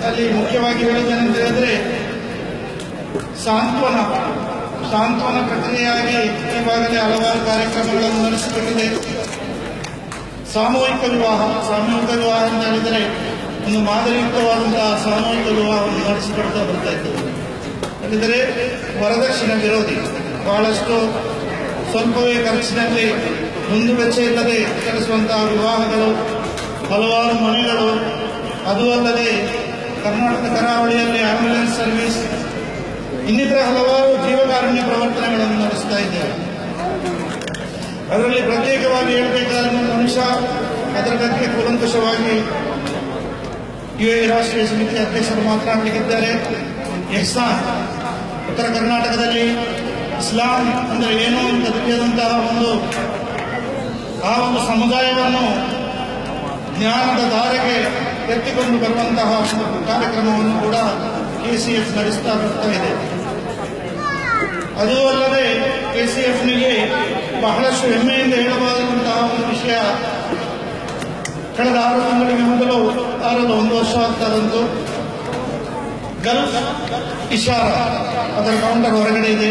ಅಲ್ಲಿ ಮುಖ್ಯವಾಗಿ ಹೇಳುವುದೇನೆಂತ ಹೇಳಿದ್ರೆ ಸಾಂತ್ವನ ಪ್ರಕ್ರಿಯೆಯಾಗಿ ಈಗಾಗಲೇ ಹಲವಾರು ಕಾರ್ಯಕ್ರಮಗಳನ್ನು ನಡೆಸಿಕೊಂಡಿದೆ. ಸಾಮೂಹಿಕ ವಿವಾಹ ಅಂತ ಹೇಳಿದರೆ ಒಂದು ಮಾದರಿಯುಕ್ತವಾದಂತಹ ಸಾಮೂಹಿಕ ವಿವಾಹವನ್ನು ನಡೆಸಿಕೊಡ್ತಾ ಬರ್ತಾ ಇದ್ದೇವೆ. ಯಾಕೆಂದರೆ ವರದಕ್ಷಿಣೆ ವಿರೋಧಿ, ಬಹಳಷ್ಟು ಸ್ವಲ್ಪವೇ ಖರ್ಚಿನಲ್ಲಿ ಮುಂದು ವೆಚ್ಚ ಇಲ್ಲದೆ ನಡೆಸುವಂತಹ ವಿವಾಹಗಳು, ಹಲವಾರು ಮನೆಗಳು, ಅದು ಅಲ್ಲದೆ ಕರ್ನಾಟಕ ಕರಾವಳಿಯಲ್ಲಿ ಆಂಬ್ಯುಲೆನ್ಸ್ ಸರ್ವಿಸ್, ಇನ್ನಿತರ ಹಲವಾರು ಜೀವಕಾರುಣ್ಯ ಪ್ರವರ್ತನೆಗಳನ್ನು ನಡೆಸ್ತಾ ಇದ್ದೇವೆ. ಅದರಲ್ಲಿ ಪ್ರತ್ಯೇಕವಾಗಿ ಹೇಳಬೇಕಾದ ಅಂಶ, ಅದರ ಬಗ್ಗೆ ಕೂಲಂಕಷವಾಗಿ ಯುಎ ರಾಷ್ಟ್ರೀಯ ಸಮಿತಿ ಅಧ್ಯಕ್ಷರು ಮಾತನಾಡಲಿಕ್ಕಿದ್ದಾರೆ. ಎಹ್ಸಾನ್, ಉತ್ತರ ಕರ್ನಾಟಕದಲ್ಲಿ ಇಸ್ಲಾಂ ಅಂದರೆ ಏನು ಅಂತ ತಿಳಿಯದಂತಹ ಆ ಒಂದು ಸಮುದಾಯವನ್ನು ಜ್ಞಾನದ ಧಾರೆಗೆ ಎತ್ತಿಕೊಂಡು ಬರುವಂತಹ ಒಂದು ಕಾರ್ಯಕ್ರಮವನ್ನು ಕೂಡ ಕೆಸಿಎಫ್ ನಡೆಸ್ತಾ ಬರ್ತಾ ಇದೆ. ಅದೂ ಅಲ್ಲದೆ ಕೆಸಿಎಫ್ನಿಗೆ ಬಹಳಷ್ಟು ಹೆಮ್ಮೆಯಿಂದ ಹೇಳಬಹುದಂತಹ ಒಂದು ವಿಷಯ, ಕಳೆದ 6 ತಿಂಗಳಿಗೆ ಮೊದಲು 1 ವರ್ಷ ಆಗ್ತದಂತೂ ಗಲ್ಫ್ ಇಶಾರ ಅದರ ಕೌಂಟರ್ ಹೊರಗಡೆ ಇದೆ.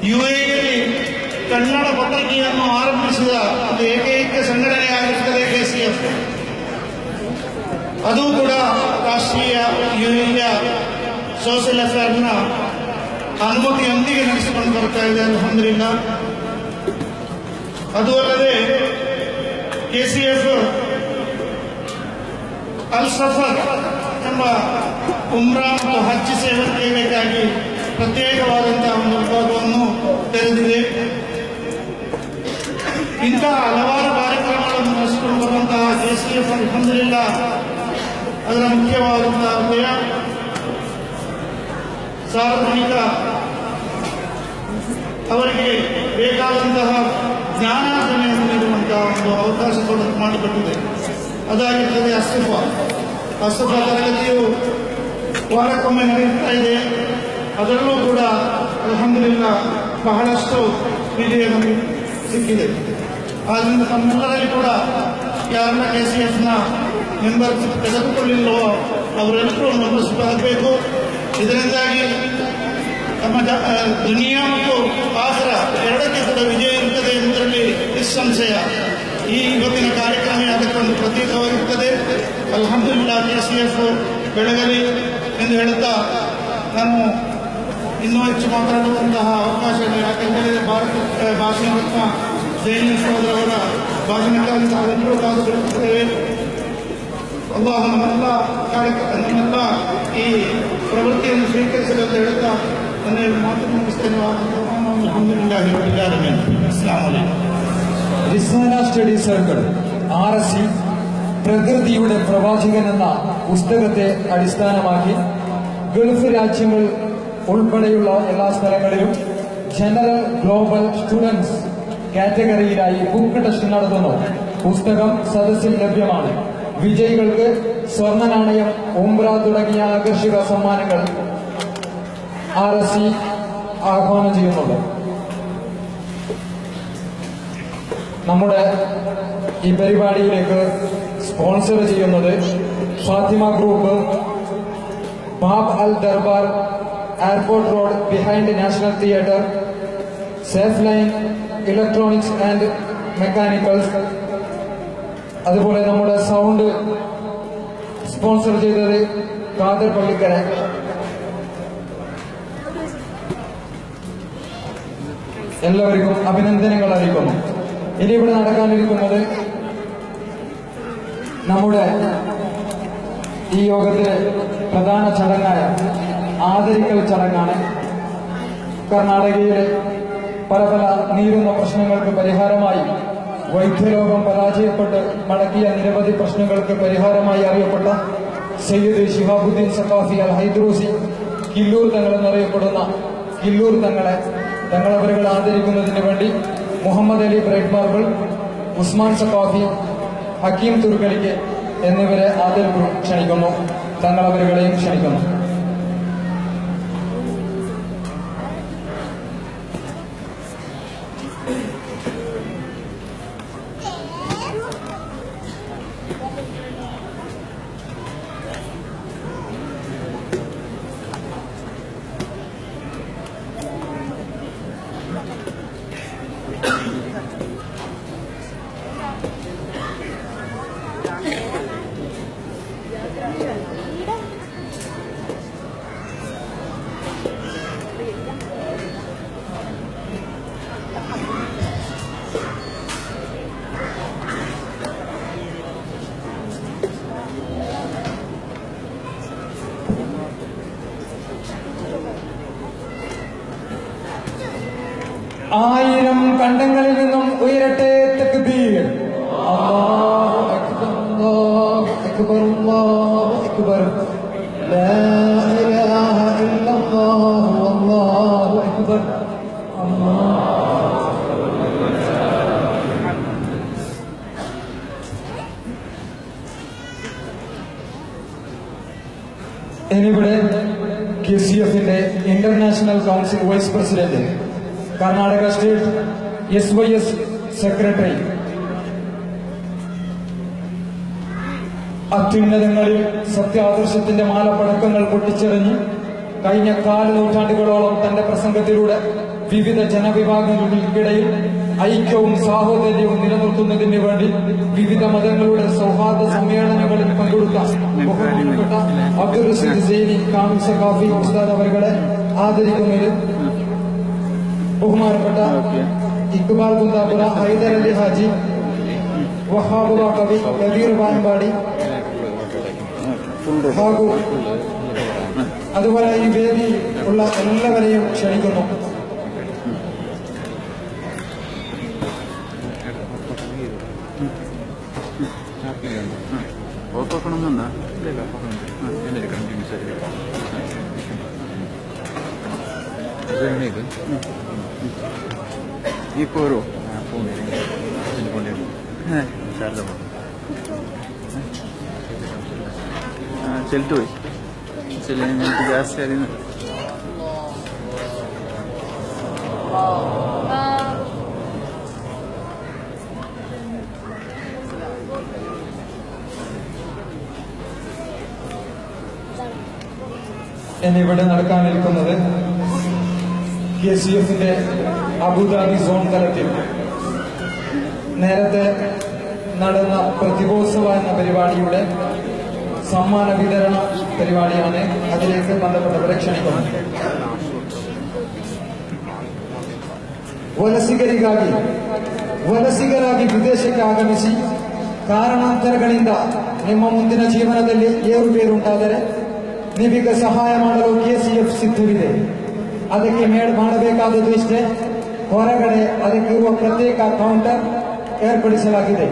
ಯುಎಇಯಲ್ಲಿ ಕನ್ನಡ ಪತ್ರಿಕೆಯನ್ನು ಆರಂಭಿಸಿದ ಒಂದು ಏಕೈಕ ಸಂಘಟನೆಯಾಗಿರುತ್ತದೆ ಕೆಸಿಎಫ್. ಅದು ಕೂಡ ರಾಷ್ಟ್ರೀಯ ಯುಎಇಯ ಸೋಷಿಯಲ್ ಅಫೇರ್ನ ಅನುಮತಿಯೊಂದಿಗೆ ನಡೆಸಿಕೊಂಡು ಬರ್ತಾ ಇದೆ, ಅಲ್ಹಮ್ದುಲಿಲ್ಲಾಹ್. ಅದು ಅಲ್ಲದೆ ಕೆಸಿಎಫ್ ಅಲ್ ಸಫರ್ ಎಂಬ ಉಮ್ರಾ ಮತ್ತು ಹಜ್ ಸೇವೆಗಾಗಿ ಪ್ರತ್ಯೇಕವಾದಂತಹ ಒಂದು ವಿಭಾಗವನ್ನು ತೆರೆದಿದೆ. ಇಂತಹ ಹಲವಾರು ಕಾರ್ಯಕ್ರಮಗಳನ್ನು ನಡೆಸಿಕೊಂಡು ಬರುವಂತಹ ಕೆಸಿಎಫ್ ಅಲ್ಹಮ್ದುಲಿಲ್ಲಾಹ್ ಅದರ ಮುಖ್ಯವಾದಂತಹ ಧ್ಯೇಯ ಸಾರ್ವಜನಿಕ ಅವರಿಗೆ ಬೇಕಾದಂತಹ ಜ್ಞಾನಾರ್ಜನೆಯನ್ನು ನೀಡುವಂತಹ ಒಂದು ಅವಕಾಶ ಮಾಡಿಕೊಟ್ಟಿದೆ. ಅದಾಗಿರ್ತದೆ ಅಸ್ತಫಾ ತರಗತಿಯು ವಾರಕ್ಕೊಮ್ಮೆ ನಡೆಯುತ್ತಾ ಇದೆ. ಅದರಲ್ಲೂ ಕೂಡ ಅಲ್ಹಮ್ದುಲಿಲ್ಲಾಹ್ ಬಹಳಷ್ಟು ವಿಜಯ ನಮಗೆ ಸಿಕ್ಕಿದೆ. ಆದ್ದರಿಂದ ತಮ್ಮೆಲ್ಲರಲ್ಲಿ ಕೂಡ ಯಾರೆಲ್ಲ ಕೆಸಿಎಫ್ನ ಮೆಂಬರ್ ತೆಗೆದುಕೊಳ್ಳಿಲ್ಲವೋ ಅವರೆಲ್ಲರೂ ಮೆಂಬರ್ಶಿಪ್ ಆಗಬೇಕು. ಇದರಿಂದಾಗಿ ನಮ್ಮ ದುನಿಯಾ ಮತ್ತು ಆಖಿರ ಎರಡಕ್ಕೆ ಕೂಡ ವಿಜಯ ಇರುತ್ತದೆ ಎಂಬುದರಲ್ಲಿ ನಿಸ್ಸಂಶಯ. ಈ ಇವತ್ತಿನ ಕಾರ್ಯಕ್ರಮ ಅದಕ್ಕೊಂದು ಪ್ರತೀಕವಾಗಿರುತ್ತದೆ. ಅಲ್ಹಮ್ದುಲಿಲ್ಲಾಹ್ ಕೆಸಿಎಫ್ ಬೆಳಗಲಿ ಎಂದು ಹೇಳುತ್ತಾ ನಾನು ಇನ್ನೂ ಹೆಚ್ಚು ಮಾತನಾಡುವಂತಹ ಅವಕಾಶ ಇದೆ. ಯಾಕೆಂದರೆ ಭಾಷಣ ರತ್ನ ಜೈನ ಸಹೋದರವರ ಭಾಷಣಕ್ಕಾಗಿ ನಾವೆಲ್ಲರೂ ಕಾದು ಬಿಡುತ್ತೇವೆ. ಅಲ್ಲಾಹ್ ನಮ್ಮೆಲ್ಲ ಈ ಪ್ರವೃತ್ತಿಯನ್ನು ಸ್ವೀಕರಿಸಲು ಅಂತ ಹೇಳುತ್ತಾ ನನ್ನ ಮಾತು ಮುಗಿಸ್ತೇನೆ. ಅಲ್ಹಮ್ದುಲಿಲ್ಲಾಹಿ ರಬ್ಬಿಲ್ ಆಲಮೀನ್. ಅಸ್ಸಲಾಮು ಅಲೈಕುಂ. റിസാന സ്റ്റഡി സർക്കിൾ RSC പ്രകൃതിയുടെ പ്രവാചകൻ എന്ന പുസ്തകത്തെ അടിസ്ഥാനമാക്കി ഗൾഫ് രാജ്യങ്ങൾ ഉൾപ്പെടെയുള്ള എല്ലാ സ്ഥലങ്ങളിലും ജനറൽ ഗ്ലോബൽ സ്റ്റുഡൻസ് കാറ്റഗറിയിലായി ബുക്ക് ടെസ്റ്റ് നടത്തുന്നു. പുസ്തകം സദസ്സിൽ ലഭ്യമാണ്. വിജയികൾക്ക് സ്വർണ്ണ നാണയം, ഉംറ തുടങ്ങിയ ആകർഷക സമ്മാനങ്ങൾ RSC ആഹ്വാനം ചെയ്യുന്നുണ്ട്. നമ്മുടെ ഈ പരിപാടിയിലേക്ക് സ്പോൺസർ ചെയ്യുന്നത് Fathima group, Bab al Darbar, airport road behind national theatre, safe line electronics and mechanicals. അതുപോലെ നമ്മുടെ സൗണ്ട് സ്പോൺസർ ചെയ്തത് ഖാദർ പള്ളിക്കര. എല്ലാവർക്കും അഭിനന്ദനങ്ങൾ അറിയിക്കുന്നു. ഇനി ഇവിടെ നടക്കാനിരിക്കുന്നത് നമ്മുടെ ഈ യോഗത്തിലെ പ്രധാന ചടങ്ങായ ആദരിക്കൽ ചടങ്ങാണ്. കർണാടകയിലെ പല നീറുന്ന പ്രശ്നങ്ങൾക്ക് പരിഹാരമായി, വൈദ്യലോകം പരാജയപ്പെട്ട് മടക്കിയ നിരവധി പ്രശ്നങ്ങൾക്ക് പരിഹാരമായി അറിയപ്പെട്ട സയ്യിദ് ശിഹാബുദ്ദീൻ സഖാഫി അൽ ഹൈദ്രൂസി കില്ലൂർ തങ്ങൾ എന്നറിയപ്പെടുന്ന കില്ലൂർ തങ്ങളവരുകൾ ആദരിക്കുന്നതിന് വേണ്ടി മുഹമ്മദ് അലി ബ്രൈറ്റ് മാർബിൾ, ഉസ്മാൻ സഖാഫി, ഹക്കീം തുർക്കലിക്ക് എന്നിവരെ ആദരപൂർവ്വം ക്ഷണിക്കുന്നു. തങ്ങളവരുകളെയും ക്ഷണിക്കുന്നു. 1000 കണ്ടങ്ങളിൽ നിന്നും ഉയരട്ടെ തക്ബീർ. അല്ലാഹു അക്ബർ, അല്ലാഹു അക്ബർ, അല്ലാഹു അക്ബർ. ലാ ഇലാഹ ഇല്ലല്ലാഹു വല്ലാഹു അക്ബർ. എന്നിവിടെ KCFന്റെ international council vice president, Karnataka state SYS secretary, അത്യുന്നതങ്ങളിൽ സത്യാദർശത്തിന്റെ മാലപ്പടക്കങ്ങൾ പൊട്ടിച്ചെറിഞ്ഞ് കഴിഞ്ഞ 4 നൂറ്റാണ്ടുകളോളം തന്റെ പ്രസംഗത്തിലൂടെ വിവിധ ജനവിഭാഗങ്ങൾക്കിടയിൽ ഐക്യവും സാഹോദര്യവും നിലനിർത്തുന്നതിന് വേണ്ടി വിവിധ മതങ്ങളുടെ സൗഹാർദ്ദ സമ്മേളനങ്ങളിൽ പങ്കെടുത്ത ബഹുമാനപ്പെട്ട അബ്ദുൾ റഷീദ് സൈനി കാമിൽ സഖാഫി ഉസ്താദ് അവരുടെ ആദരിക്കുന്നതിൽ ബഹുമാനപ്പെട്ട ഇക്ബാൽ കുന്താപുര, ഹൈദർ അലി ഹാജി, വഹാബുബ കവി, കബീർ വാൻപാടി ಹಾಗೂ അതുപോലെ ഈ വേദി ഉള്ള എല്ലാവരെയും ക്ഷണിക്കുന്നു. ചെല്ലിട്ട് പോയി ഞങ്ങൾക്ക് ജാസ്തി അറിയുന്നു. എന്നിവിടെ നടക്കാനിരിക്കുന്നത് KCFന്റെ അബുദാബി സോൺ തലത്തിൽ നേരത്തെ നടന്ന പ്രതിഭോത്സവ എന്ന പരിപാടിയുടെ സമ്മാന വിതരണ ಪರಿವಾಡಿಯಾನೆ. അതിലേക്ക് ബന്ധപ്പെട്ടവരെ ക്ഷണിക്കുന്നു. ವಲಸಿಗರಾಗಿ ವಿದೇಶಕ್ಕೆ ಆಗಮಿಸಿ ಕಾರಣಾಂತರಗಳಿಂದ ನಿಮ್ಮ ಮುಂದಿನ ಜೀವನದಲ್ಲಿ ಏರುಪೇರುಂಟಾದರೆ ನೀವೀಗ ಸಹಾಯ ಮಾಡಲು KCF ಸಿದ್ಧವಿದೆ. ಅದಕ್ಕೆ ಮಾಡಬೇಕಾದದ್ದು ಇಷ್ಟೇ, ಹೊರಗಡೆ ಅದಕ್ಕಿರುವ ಪ್ರತ್ಯೇಕ ಕೌಂಟರ್ ಏರ್ಪಡಿಸಲಾಗಿದೆ.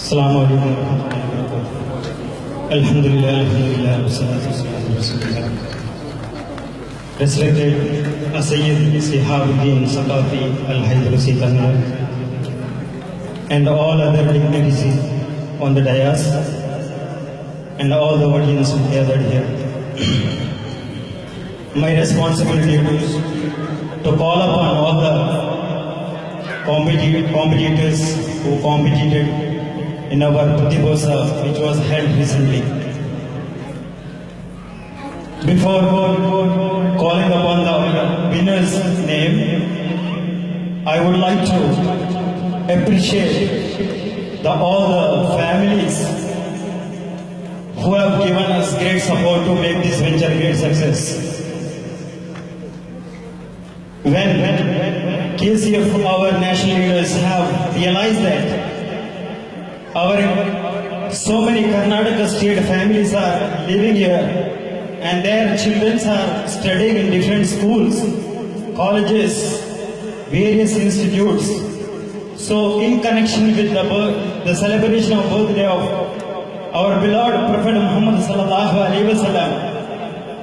السلام عليكم ورحمة الله وبركاته. الحمد لله والصلاة والسلام على رسول الله. Respected Sayyid Shihabuddin Saqafi Al-Haydarusi Tanwir and all other dignitaries on the dais and all the audience gathered here. My responsibility is to call upon all the competitors who competed in our Pratibhosa which was held recently. Before calling upon the winner's name, I would like to appreciate all the families who have given us great support to make this venture a great success. When KCF, our national leaders, have realized that so many Karnataka state families are living here and their children are studying in different schools, colleges, various institutes. So in connection with the celebration of birthday of our beloved Prophet Muhammad sallallahu alaihi wasallam,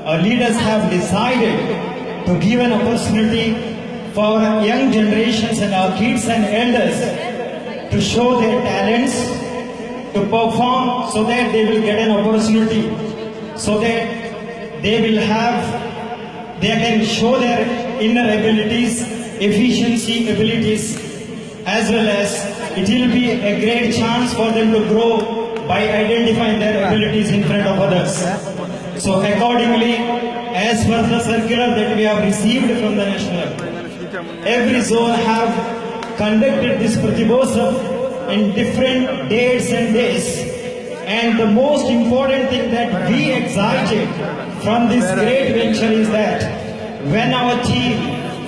our leaders have decided to give an opportunity for our young generations and our kids and elders to show their talents, to perform, so that they will get an opportunity, so that they can show their inner abilities, efficiency abilities, as well as it will be a great chance for them to grow by identifying their abilities in front of others. So accordingly, as per the circular that we have received from the national, every zone have conducted this Pratibhosa in different dates and days. And the most important thing that we excited from this great venture is that when our team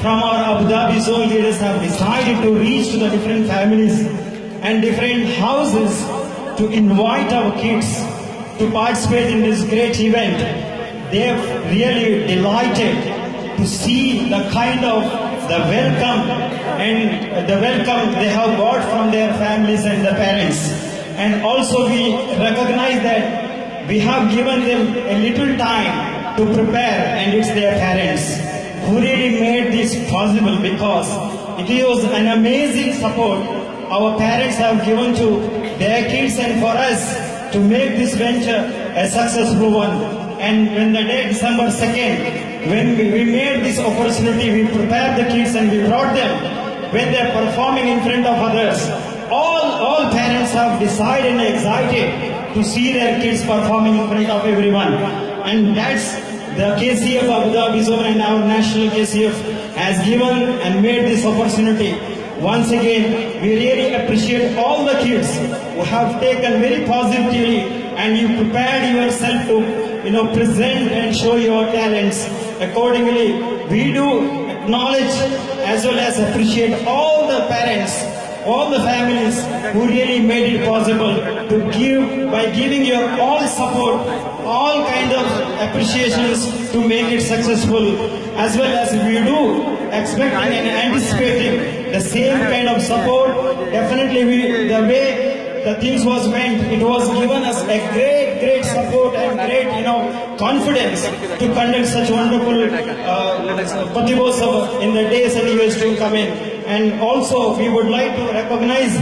from our Abu Dhabi zone leaders have decided to reach to the different families and different houses to invite our kids to participate in this great event. They have really delighted to see the kind of the welcome and the welcome they have got from their families and the parents. And also we recognize that we have given them a little time to prepare, and it's their parents who really made this possible, because it was an amazing support our parents have given to their kids and for us to make this venture a successful one. And when the day December 2nd, when we made this opportunity, we prepared the kids and we brought them. When they're performing in front of others, all parents have decided and excited to see their kids performing in front of everyone. And that's the KCF Abu Dhabi zone, and our national KCF has given and made this opportunity. Once again, we really appreciate all the kids who have taken very positively, and you prepared yourself to present and show your talents accordingly. We do acknowledge as well as appreciate all the parents, all the families who really made it possible to give, by giving your all support, all kind of appreciations to make it successful, as well as we do expecting and anticipating the same kind of support. Definitely the way the things was went, it was given us a great support and great confidence to conduct such wonderful Pratibhotsava in the days and years to come in. And also we would like to recognize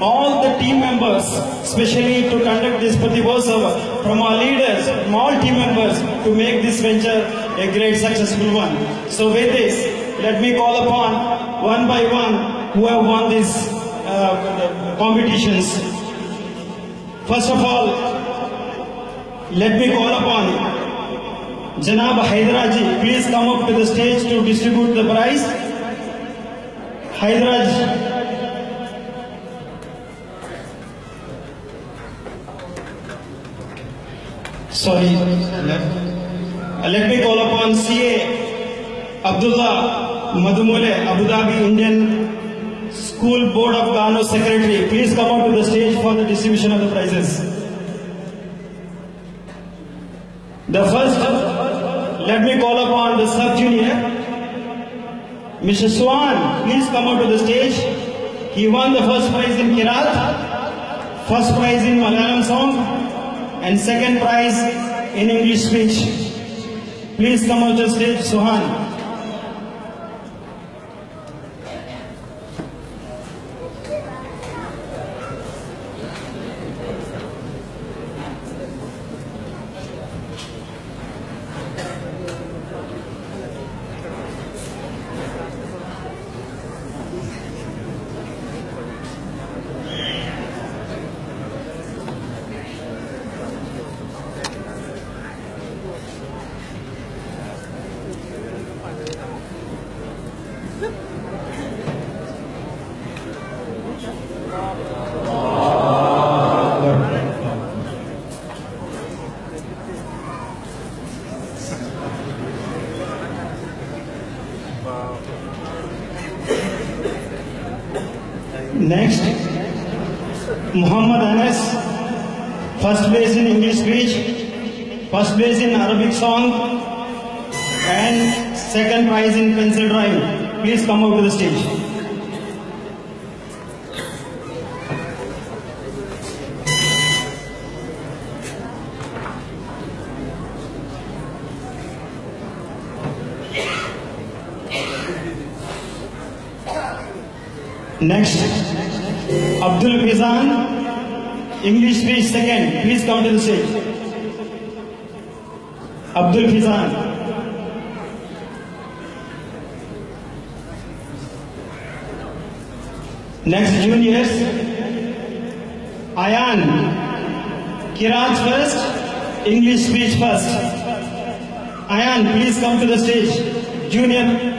all the team members, especially to conduct this Pratibhotsava, from our leaders, from all team members, to make this venture a great successful one. So with this, let me call upon one by one who have won these competitions. First of all, let me call upon Janab Hyderaj. Please come up to the stage to distribute the prize. Hyderaj. Sorry. Let me call upon CA Abdullah Madhumule, Abu Dhabi Indian School Board of Gano Secretary. Please come up to the stage for the distribution of the prizes. The first, let me call upon the sub-junior, Mr. Swan. Please come up to the stage. He won the first prize in Kirat, first prize in Malayalam song, and second prize in English speech. Please come up to the stage, Suhan. Next, Muhammad Anas, first place in English speech, first place in Arabic song, and second prize in pencil drawing. Please come up to the stage. Next, Abdul Fizan, English speech second. Please come to the stage. Abdul Fizan. Next, juniors, Ayan, Kirat first, English speech first. Ayan, please come to the stage. Junior.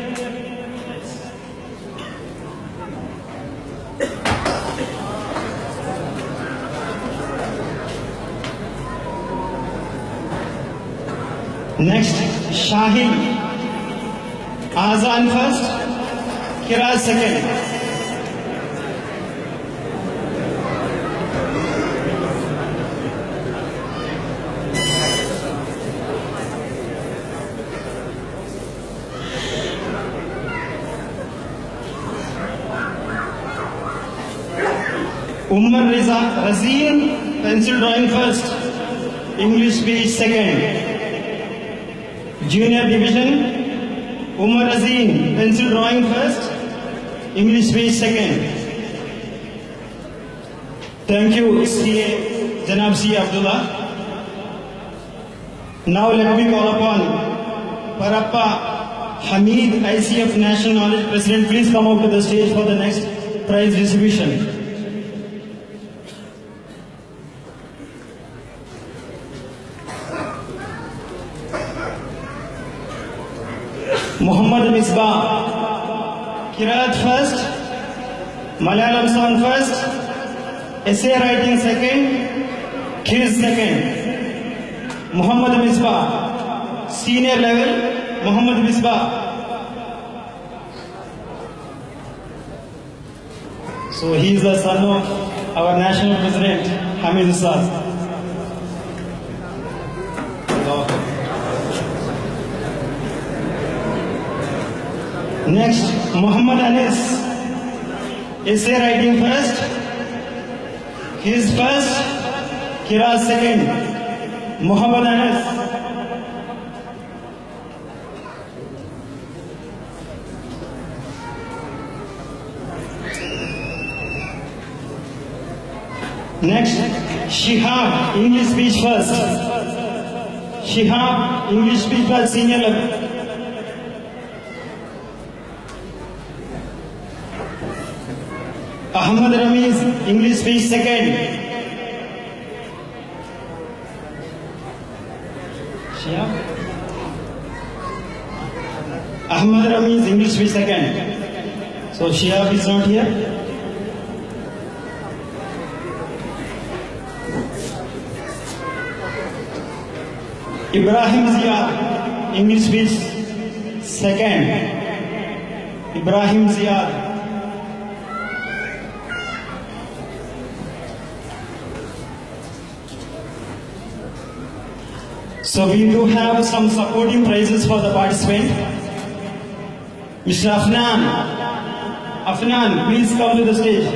Next, Shahid, Azan first, Kiraz second. Umar Razin, pencil drawing first, English speech second. Junior division, Umar Razin, pencil drawing first, English speech second. Thank you, CA Janab C. Abdullah. Now let me call upon Parappa Hamid, ICF National Knowledge President. Please come up to the stage for the next prize distribution. Muhammad Misbah, Qiraat first, Malayalam song first, essay writing second, quiz second. Muhammad Misbah, senior level, Muhammad Misbah. So he is the son of our national president, Hamid Ustad. Next, Muhammad Anis, essay writing first, his first, Kiraz second. Muhammad Anis. Next, Shihab, English speech first. Shihab, English speech first, senior level. Ahmad Ramiz, English speech second. Shihab. Ahmad Ramiz, English speech second. So Shihab is not here. Ibrahim Ziyad, English speech second. Ibrahim Ziyad. So we do have some supporting prizes for the participant. Mr. Afnan. Afnan, please come to the stage.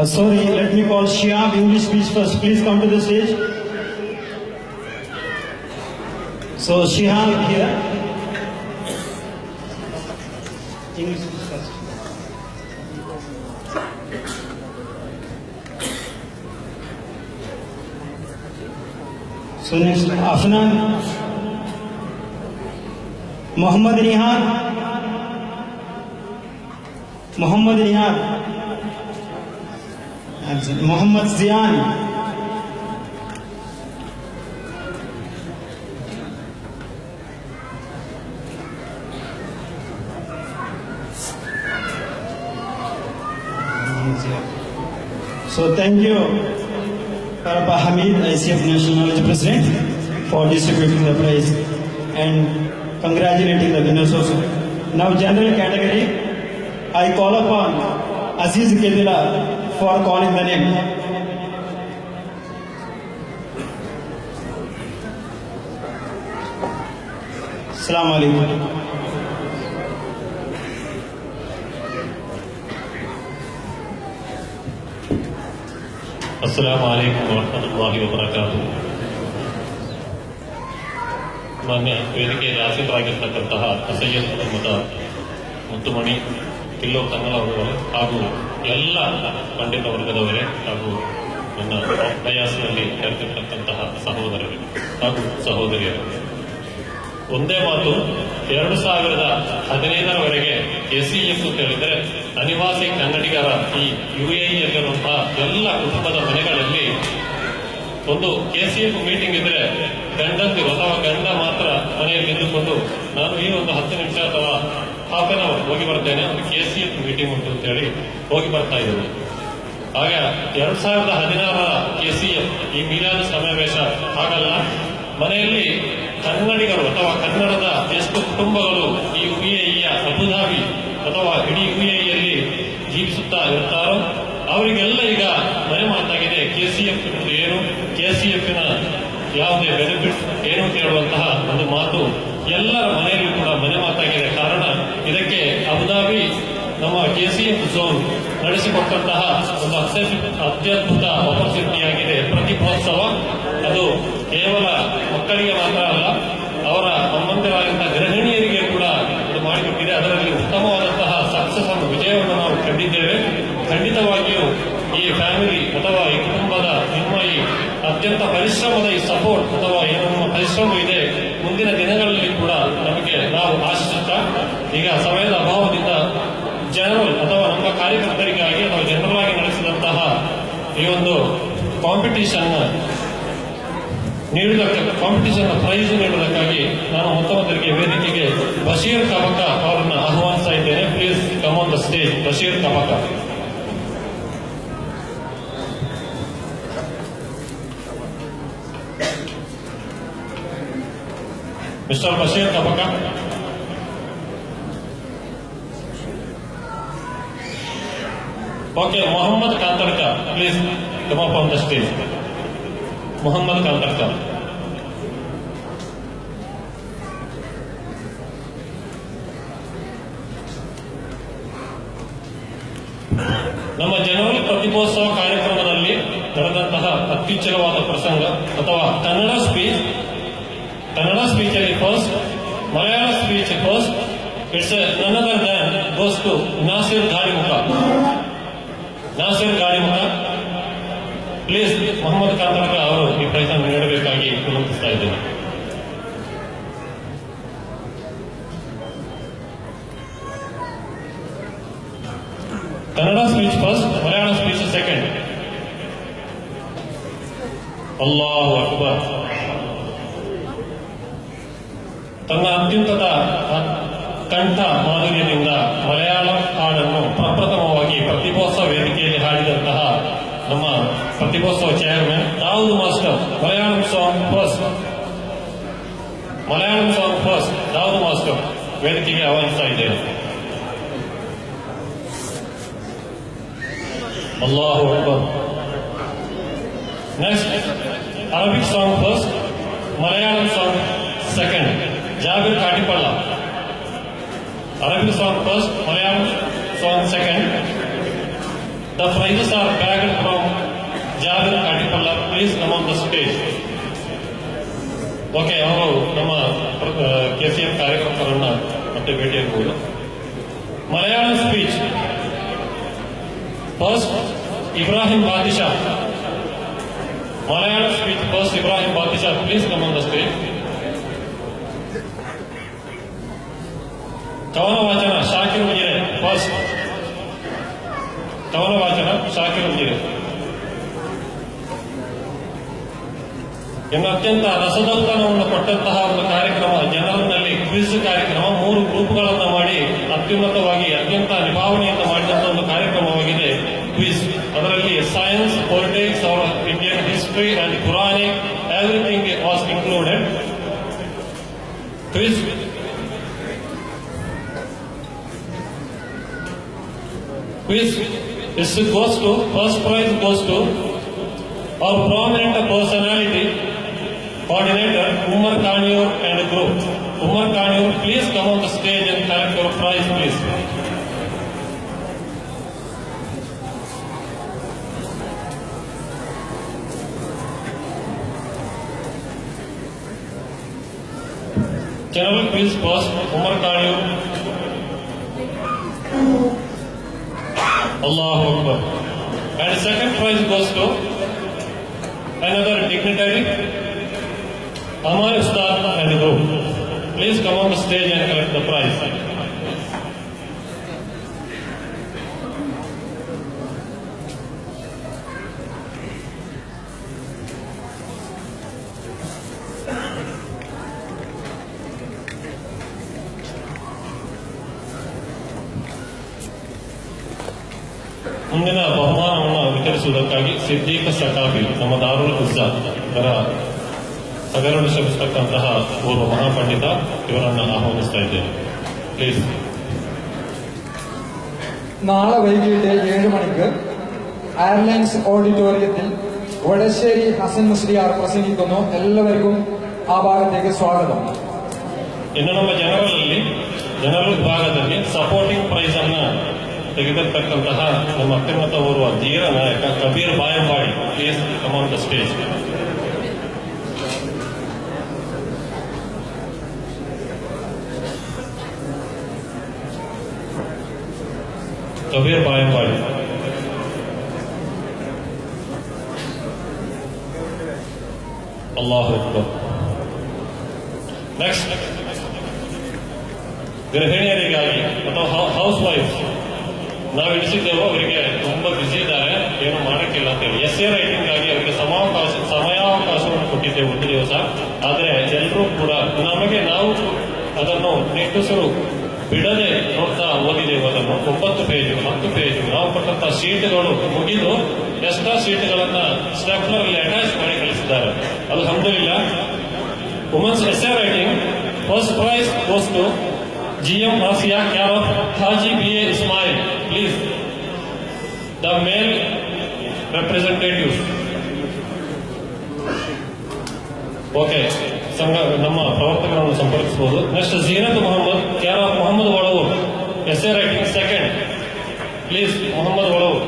Sorry, let me call Shiab, English speech first. Please come to the stage. So Shihab here. English speech first. So next, Afnan. Muhammad Nihan. Muhammad Nihan. Muhammad Ziyan. So thank you, Parappa Hamid, ICF National Knowledge President, for distributing the prize and congratulating the winners also. Now general category, I call upon Aziz Kedila for calling the name. Assalamu alaikum. Assalamu alaikum warahmatullahi wabarakatuh. ಮಾನ್ಯ ವೇದಿಕೆಯಲ್ಲಿ ಆಸೀನರಾಗಿರ್ತಕ್ಕಂತಹ ಸೈಯದ್ ಮುತ್ತುಮಣಿ ಕಿಲ್ಲೋ ತಂಗಳವರೇ ಹಾಗೂ ಎಲ್ಲ ಪಂಡಿತ ವರ್ಗದವರೇ ಹಾಗೂ ನನ್ನ ಪ್ರಯಾಸದಲ್ಲಿ ಕರೆದಿರ್ತಕ್ಕಂತಹ ಸಹೋದರರೇ ಹಾಗೂ ಸಹೋದರಿಯರು, ಒಂದೇ ಮಾತು, 2015ರವರೆಗೆ ಕೆಸಿಎಫ್ ಅಂತ ಹೇಳಿದರೆ ಅನಿವಾಸಿ ಕನ್ನಡಿಗರ ಈ ಯುಎಇಯಲ್ಲಿರುವಂತಹ ಎಲ್ಲ ಕುಟುಂಬದ ಮನೆಗಳಲ್ಲಿ ಒಂದು ಕೆಸಿಎಫ್ ಮೀಟಿಂಗ್ ಇದ್ರೆ ಗಂಡಂದಿರು ಅಥವಾ ಗಂಡ ಮಾತ್ರ ಮನೆಯಲ್ಲಿ ನಿಂತುಕೊಂಡು ನಾನು ಈ ಒಂದು 10 ನಿಮಿಷ ಅಥವಾ ಹಾಫ್ ಅನ್ ಅವರ್ ಹೋಗಿ ಬರ್ತೇನೆ, ಒಂದು ಕೆಸಿಎಫ್ ಮೀಟಿಂಗ್ ಉಂಟು ಅಂತ ಹೇಳಿ ಹೋಗಿ ಬರ್ತಾ ಇದ್ದೇನೆ. ಆಗ 2016ರ KCF ಈ ಮಿಲಾದ್ ಸಮಾವೇಶ ಆಗಲ್ಲ. ಮನೆಯಲ್ಲಿ ಕನ್ನಡಿಗರು ಅಥವಾ ಕನ್ನಡದ ಎಷ್ಟು ಕುಟುಂಬಗಳು ಈ UAEಯ ಅಬುಧಾಬಿ ಅಥವಾ ಇಡೀ UAEಯಲ್ಲಿ ಜೀವಿಸುತ್ತಾ ಇರ್ತಾರೋ ಅವರಿಗೆಲ್ಲ ಈಗ ಮನೆ ಮಾತಾಗಿದೆ KCF ಏನು, KCFನ ಯಾವುದೇ ಬೆನಿಫಿಟ್ ಏನು ಅಂತ ಹೇಳುವಂತಹ ಒಂದು ಮಾತು ಎಲ್ಲರ ಮನೆಯಲ್ಲೂ ಕೂಡ ಮನೆ ಮಾತಾಗಿದೆ. ಕಾರಣ ಇದಕ್ಕೆ ಅಬುಧಾಬಿ ನಮ್ಮ KCF ಝೋನ್ ನಡೆಸಿಕೊಟ್ಟಂತಹ ಒಂದು ಅತ್ಯದ್ಭುತ ಆಪರ್ಚುನಿಟಿ ಆಗಿದೆ. ಪ್ರತಿ ಮಹೋತ್ಸವ ಅದು ಕೇವಲ ಮಕ್ಕಳಿಗೆ ಮಾತ್ರ ಅಲ್ಲ, ಅವರ ಅಮ್ಮಂದಿರಾದಂತಹ ಗೃಹಿಣಿಯರಿಗೆ ಕೂಡ ಇದು ಮಾಡಿಕೊಟ್ಟಿದೆ. ಅದರಲ್ಲಿ ಉತ್ತಮವಾದಂತಹ ಸಕ್ಸಸ್ ಅನ್ನು ವಿಜಯವನ್ನು ನಾವು ಕಂಡಿದ್ದೇವೆ. ಖಂಡಿತವಾಗಿಯೂ ಈ ಫ್ಯಾಮಿಲಿ ಅಥವಾ ಈ ಕುಟುಂಬದ ನಿಮ್ಮ ಈ ಅತ್ಯಂತ ಪರಿಶ್ರಮದ ಈ ಸಪೋರ್ಟ್ ಅಥವಾ ಏನು ನಮ್ಮ ಪರಿಶ್ರಮ ಇದೆ ಮುಂದಿನ ದಿನಗಳಲ್ಲಿ ಕೂಡ ನಮಗೆ ನಾವು ಆಶಿಸುತ್ತಾ, ಈಗ ಸಮಯದ ಅಭಾವದಿಂದ ಜನರಲ್ ಅಥವಾ ನಮ್ಮ ಕಾರ್ಯಕರ್ತರಿಗಾಗಿ ಅಥವಾ ಜನರಲ್ ಆಗಿ ನಡೆಸಿದಂತಹ ಈ ಒಂದು ಕಾಂಪಿಟಿಷನ್ ಪ್ರೈಸ್ ನೀಡುವುದಕ್ಕಾಗಿ ನಾನು ಮೊತ್ತಮೊದಲಿಗೆ ವೇದಿಕೆಗೆ ಬಶೀರ್ ಕಬಕ ಅವರನ್ನು ಆಹ್ವಾನಿಸ್ತಾ ಇದ್ದೇನೆ. Please come on the stage. Basheer Kabaka. Mister Basheer Kabaka. Okay, Mohammed Kantharkar, please come up on the stage. Mohammed Kantharkar. ನಮ್ಮ ಜನರಲ್ ಪ್ರತಿಭೋತ್ಸವ ಕಾರ್ಯಕ್ರಮದಲ್ಲಿ ನಡೆದಂತಹ ಅತ್ಯುಚ್ಚಲವಾದ ಪ್ರಸಂಗ ಅಥವಾ ಕನ್ನಡ ಸ್ಪೀಚಲ್ಲಿ first, Malayala speech first. It's none other than goes to Nasir Galimukha. Please Mohammed Kantharkar ಅವರು ಈ ಪ್ರೈಸ್ ಅನ್ನು ನೀಡಬೇಕಾಗಿ ವಿನಂತಿಸ್ತಾ ಇದ್ದೇನೆ. Kannada speech first, Malayala speech second. ಅಲ್ಲಾಹು ಅಕ್ಬರ್. ತನ್ನ ಅತ್ಯುನ್ನತ ಕಂಠ ಮಾಧುರ್ಯದಿಂದ ಮಲಯಾಳಂ ಹಾಡನ್ನು ಪ್ರಪ್ರಥಮವಾಗಿ ಪ್ರತಿಭೋತ್ಸವ ವೇದಿಕೆಯಲ್ಲಿ ಹಾಡಿದಂತಹ ನಮ್ಮ ಪ್ರತಿಭೋತ್ಸವ chairman Dawood Master. Malayalam song first Dawood Master ವೇದಿಕೆಗೆ ಆಹ್ವಾನಿಸ್ತಾ ಇದ್ದೇನೆ. ಅಲ್ಲಾಹು ಅಕ್ಬರ್. Next Arabic song first, Malayalam song second. Jabir Katipalla. Arabic song first, Malayalam song second. The prizes are bagged from Jabir Katipalla. Please come on the stage. Okay, ಅವರು ನಮ್ಮ KCF ಕಾರ್ಯಕ್ರಮಗಳನ್ನ ಮತ್ತೆ ಭೇಟಿಯಾಗಬಹುದು. Malayalam speech first, Ibrahim Badisha. Malayalam speech first, Ibrahim Badisha. Please come on the stage. ಕವನ ವಾಚನ Shakir Ujire first. ಕವನ ವಾಚನ ಶಾಕಿರ್ ಉಜಿರೆ. ಇನ್ನು ಅತ್ಯಂತ ರಸದೌತಣವನ್ನು ಕೊಟ್ಟಂತಹ ಒಂದು ಕಾರ್ಯಕ್ರಮ, ಜನರಲ್ನಲ್ಲಿ ಕ್ವಿಜ್ ಕಾರ್ಯಕ್ರಮ. 3 ಗ್ರೂಪ್ಗಳನ್ನು ಮಾಡಿ ಅತ್ಯುನ್ನತವಾಗಿ ಅತ್ಯಂತ ನಿಭಾವಣೆಯಿಂದ ಮಾಡಿದಂತಹ ಒಂದು ಕಾರ್ಯಕ್ರಮವಾಗಿದೆ ಕ್ವಿಜ್. ಅದರಲ್ಲಿ science, politics, our Indian history and Puranik everything was included. Quiz first prize goes to our prominent personality coordinator Umar Kanur and group. Umar Kanur, please come on the stage and collect your prize, please. General quiz first, Umar Kanur. Allahu Akbar. And second prize goes to another dignitary, Amar Ustad and group. Please come on the stage and collect the prize. ಮುಂದಿನ ಬಹುಮಾನವನ್ನು ಸತ್ಕರಿಸುವುದಕ್ಕಾಗಿ ಸಿದ್ದೀಕ್ ಸಕಾಫಿ ನಮ್ಮ ದಾರುಲ್ ಉಜ್ಜಾ ಇದರ ಸಗರಡು ಶ್ರಮಿಸತಕ್ಕಂತಹ ಓರ್ವ ಮಹಾಪಂಡಿತ ಇವರನ್ನು ಆಹ್ವಾನಿಸ್ತಾ ಇದ್ದೇನೆ. Please. നാളെ വൈകിട്ട് 7 മണിക്ക് എയർലൈൻസ് ഓഡിറ്റോറിയത്തിൽ വടശ്ശേരി ഹസൻ മുസ്ലിയാർ പ്രസംഗിക്കുന്നു. എല്ലാവർക്കും ആ ഭാഗത്തേക്ക് സ്വാഗതം. ಇನ್ನು ನಮ್ಮ ಜನರಲ್ ವಿಭಾಗದಲ್ಲಿ ಸಪೋರ್ಟಿಂಗ್ ಪ್ರೈಸ್ ಅನ್ನ ತೆಗೆದಿರ್ತಕ್ಕಂತಹ ನಮ್ಮ ಅತ್ಯುನ್ನತ ಓರ್ವ ಧೀರ ನಾಯಕ Kabeer Bayambadi please come on the stage. Kabeer Bayambadi. ಅಲ್ಲಾಹು ಅಕ್ಬರ್. ನೆಕ್ಸ್ಟ್, ಗೃಹಿಣಿಯರಿಗಾಗಿ ಅಥವಾ ಹೌಸ್ ವೈಫ್ ನಾವು ಇಳಿಸಿದ್ದೇವೆ. ಅವರಿಗೆ ತುಂಬಾ ಬಿಸಿ ಇದ್ದಾರೆ, ಏನು ಮಾಡಕ್ಕಿಲ್ಲ ಅಂತ ಹೇಳಿ ಎಸ್ಎ ರೈಟಿಂಗ್ ಆಗಿ ಅವರಿಗೆ ಸಮಯಾವಕಾಶವನ್ನು ಕೊಟ್ಟಿದ್ದೇವೆ ಒಂದು ದಿವಸ. ಆದರೆ ಎಲ್ಲರೂ ಕೂಡ ನಾವು ಅದನ್ನು ನಿಟ್ಟುಸಿರು ಬಿಡದೆ ನೋಡ್ತಾ ಓದಿದ್ದೇವೆ. ಅದನ್ನು 9 ಪೇಜ್ 10 ಪೇಜ್ ನಾವು ಕೊಟ್ಟಂತಹ ಶೀಟ್ಗಳು ಮುಗಿದು ಎಕ್ಸ್ಟ್ರಾ ಶೀಟ್ಗಳನ್ನ ಸ್ಟೆಪ್ಲರ್ ಅಲ್ಲಿ ಅಟ್ಯಾಚ್ ಮಾಡಿ ಕಳಿಸಿದ್ದಾರೆ. ಅಲ್ಹಮ್ದುಲಿಲ್ಲಾ. Women's essay writing first prize goes to GM Asia, care of Haji B.A. Ismail. Please, the male representatives. Okay, ನಮ್ಮ ಪ್ರವರ್ತಕರನ್ನು ಸಂಪರ್ಕಿಸಬಹುದು. Next, Zeenath Mohammed, care of Mohammed Olavoor, essay writing second. Please, Mohammed Olavoor.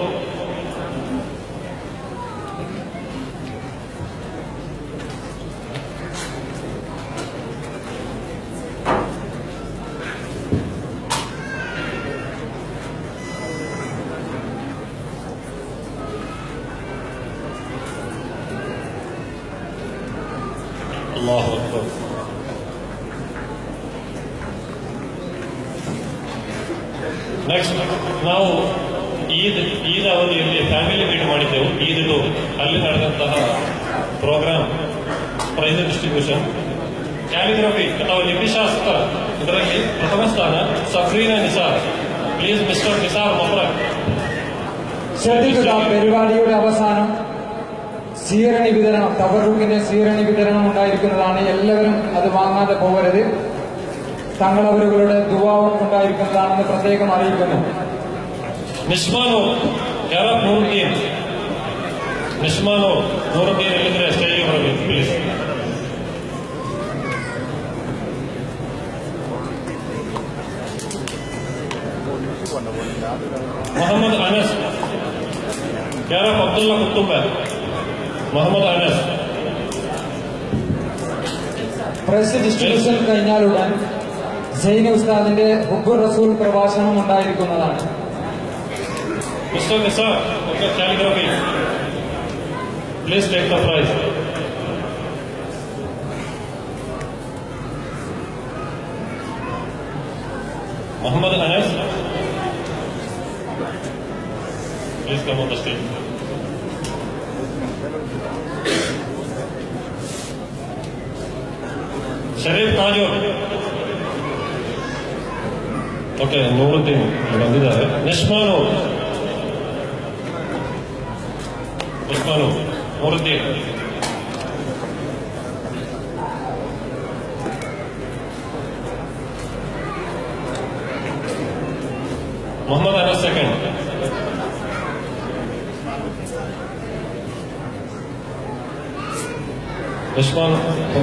ಅಲ್ಲಾಹು ಅಕ್ಬರ್. ನೆಕ್ಸ್ಟ್, ನಾವು ಈದ್ ಅವಧಿಯಲ್ಲಿ ಫ್ಯಾಮಿಲಿ ಮೀಟ್ ಮಾಡಿದ್ದೆವು. ಈದಿದು ಅಲ್ಲಿ ನಡೆದಂತಹ ಪ್ರೋಗ್ರಾಮ್ ಪ್ರೈಸ್ ಡಿಸ್ಟ್ರಿಬ್ಯೂಷನ್, ಕ್ಯಾಲಿಗ್ರಫಿ ಅಥವಾ ಲಿಪಿಶಾಸ್ತ್ರ ಇದರಲ್ಲಿ ಪ್ರಥಮ ಸ್ಥಾನ സഫ്രീന നിസാർ. Please mister Nizar Mafraq. ശ്രദ്ധിക്കുക, പരിപാടിയുടെ അവസാനം സീരണി വിതരണം, തബറൂക്കിന്റെ സീരണി വിതരണം ഉണ്ടായിരിക്കുന്നതാണ്. എല്ലാവരും അത് വാങ്ങാതെ പോകരുത്. തങ്ങളവരുടെ ദുആവും ഉണ്ടായിരിക്കുന്നതാണെന്ന് പ്രത്യേകം അറിയിക്കുന്നു. Nismano, care of Nooruddeen. നിസ്മാനോ, നൂറുദ്ദീൻ എಲ್ಲಿದ್ರೆ സ്റ്റೇಜಿಗೆ ಬರಬೇಕು please. Mohammed Anas, care of Abdulla Kuthumba. Muhammad Anas. Press distribution കഴിഞ്ഞാലുടൻ സൈനി ഉസ്താദിന്റെ ഹുബ്ബുർ റസൂൽ പ്രഭാഷണം ഉണ്ടായിരിക്കുന്നതാണ്. Mister Nizar, calligraphy. Please take the prize. Muhammad Anas, please come on the stage. Shareef Tajoor. Okay, Nooruddeen ಬಂದಿದ್ದಾರೆ. Nismanu Nooruddeen. Mohammed Anas second.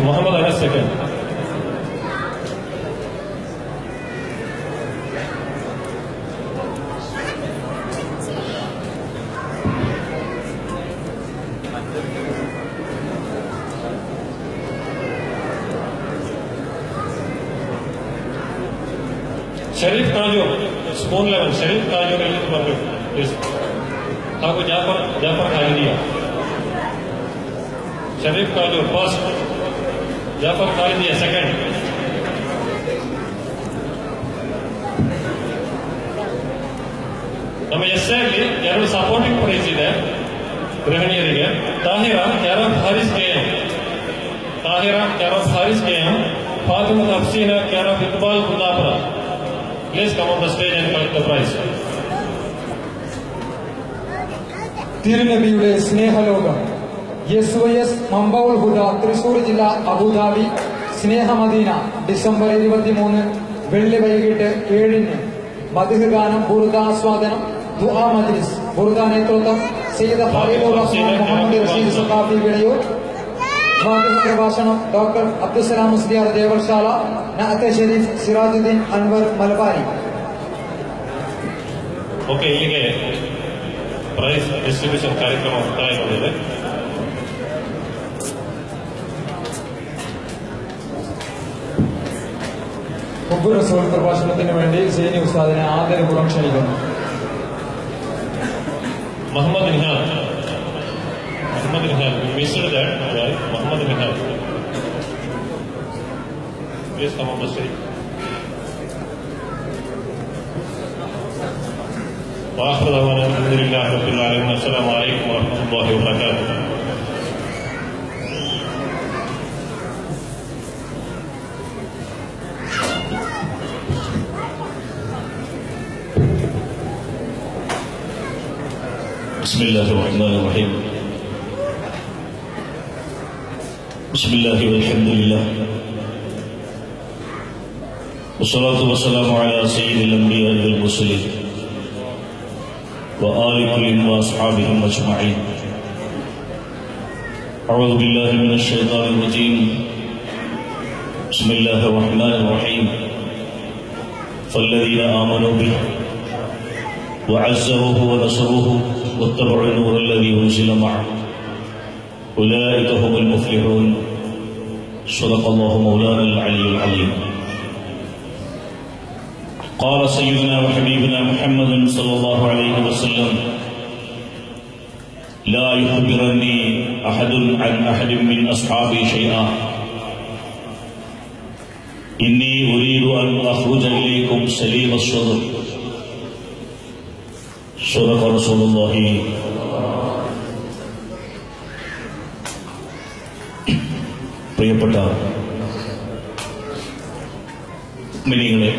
Mohammed Anas second. Shareef Tajoor, spoon lemon. Shareef Tajoor ಎಲ್ಲಿಂದ ಬರಬೇಕು ಪ್ಲೀಸ್. ಹಾಗೂ ಜಾಫರ್ ಖಾಲಿದಿಯಾ. Sharif Tajoor first, Jaffer Khalidiya second. ನಮ್ಮ ಎಸ್ಎಲ್ಲಿ 2 ಸಪೋರ್ಟಿಂಗ್ ಪ್ರೈಸ್ ಇದೆ ಗೃಹಿಣಿಯರಿಗೆ. Thahira, care of Haris KM. Thahira, care of Haris KM. Fathima Afseena, care of Iqbal Kundapura. Please come on the stage and collect the prize. തിരുനബിയുടെ സ്നേഹലോകം SYS മമ്പൗൽ ഹുദ തൃശൂർ ജില്ല അബുദാബി സ്നേഹമദീന ഡിസംബർ 23 വെള്ളി വൈകിട്ട് 7-ന് മദ്ഹ് ഗാനം ബുർദാസ്വാദനം ദുആ മജ്ലിസ് ബുർദ നേതൃത്വം സയ്യിദ് ഖലീലുർ റഹ്മാൻ മുഹമ്മദ് റഷീദ് സഖാഫി വിളയൂർ സ്വാഗത പ്രഭാഷണം ഡോക്ടർ അബ്ദുസലാം മുസ്ലിയാർ ദേവർശാല നഅത്തെ ഷരീഫ് സിറാജുദ്ദീൻ അൻവർ മലബാരി. ಓಕೆ, ಇಲ್ಲಿಗೆ ಪ್ರೈಸ್ ಡಿಸ್ಟ್ರಿಬ್ಯೂಷನ್ ಕಾರ್ಯಕ್ರಮ ಮುಕ್ತಾಯಗೊಂಡಿದೆ. ഹുബ്ബുർ റസൂൽ പ്രഭാഷണത്തിന് വേണ്ടി സൈനി ഉസ്താദിനെ ആദരപൂർവ്വം ക്ഷണിക്കുന്നു. Muhammad Nihal, we missed that guy, Muhammad Nihal. Please come on the stage. وآخر دعوانا الحمد لله رب العالمين. السلام عليكم ورحمة الله وبركاته. بسم الله الرحمن الرحيم. بسم الله والحمد لله والصلاة والسلام على سيد الأنبياء والمرسلين وآل كل وأصحابهم أجمعين. أعوذ بالله من الشيطان الرجيم. بسم الله الرحمن الرحيم. فالذين آمنوا به وعزروه ونصروه واتبعوا النور الذي أنزل معه أولئك هم المفلحون. صدق الله مولانا العلي العظيم. قال سيدنا وحبيبنا محمد صلى الله عليه وسلم: لا يخبرني أحد عن أحد من أصحابي شيئا إني أريد أن أخرج إليكم سليم الصدر. صدق رسول الله. പ്രിയപ്പെട്ട മിനിങ്ങളെ,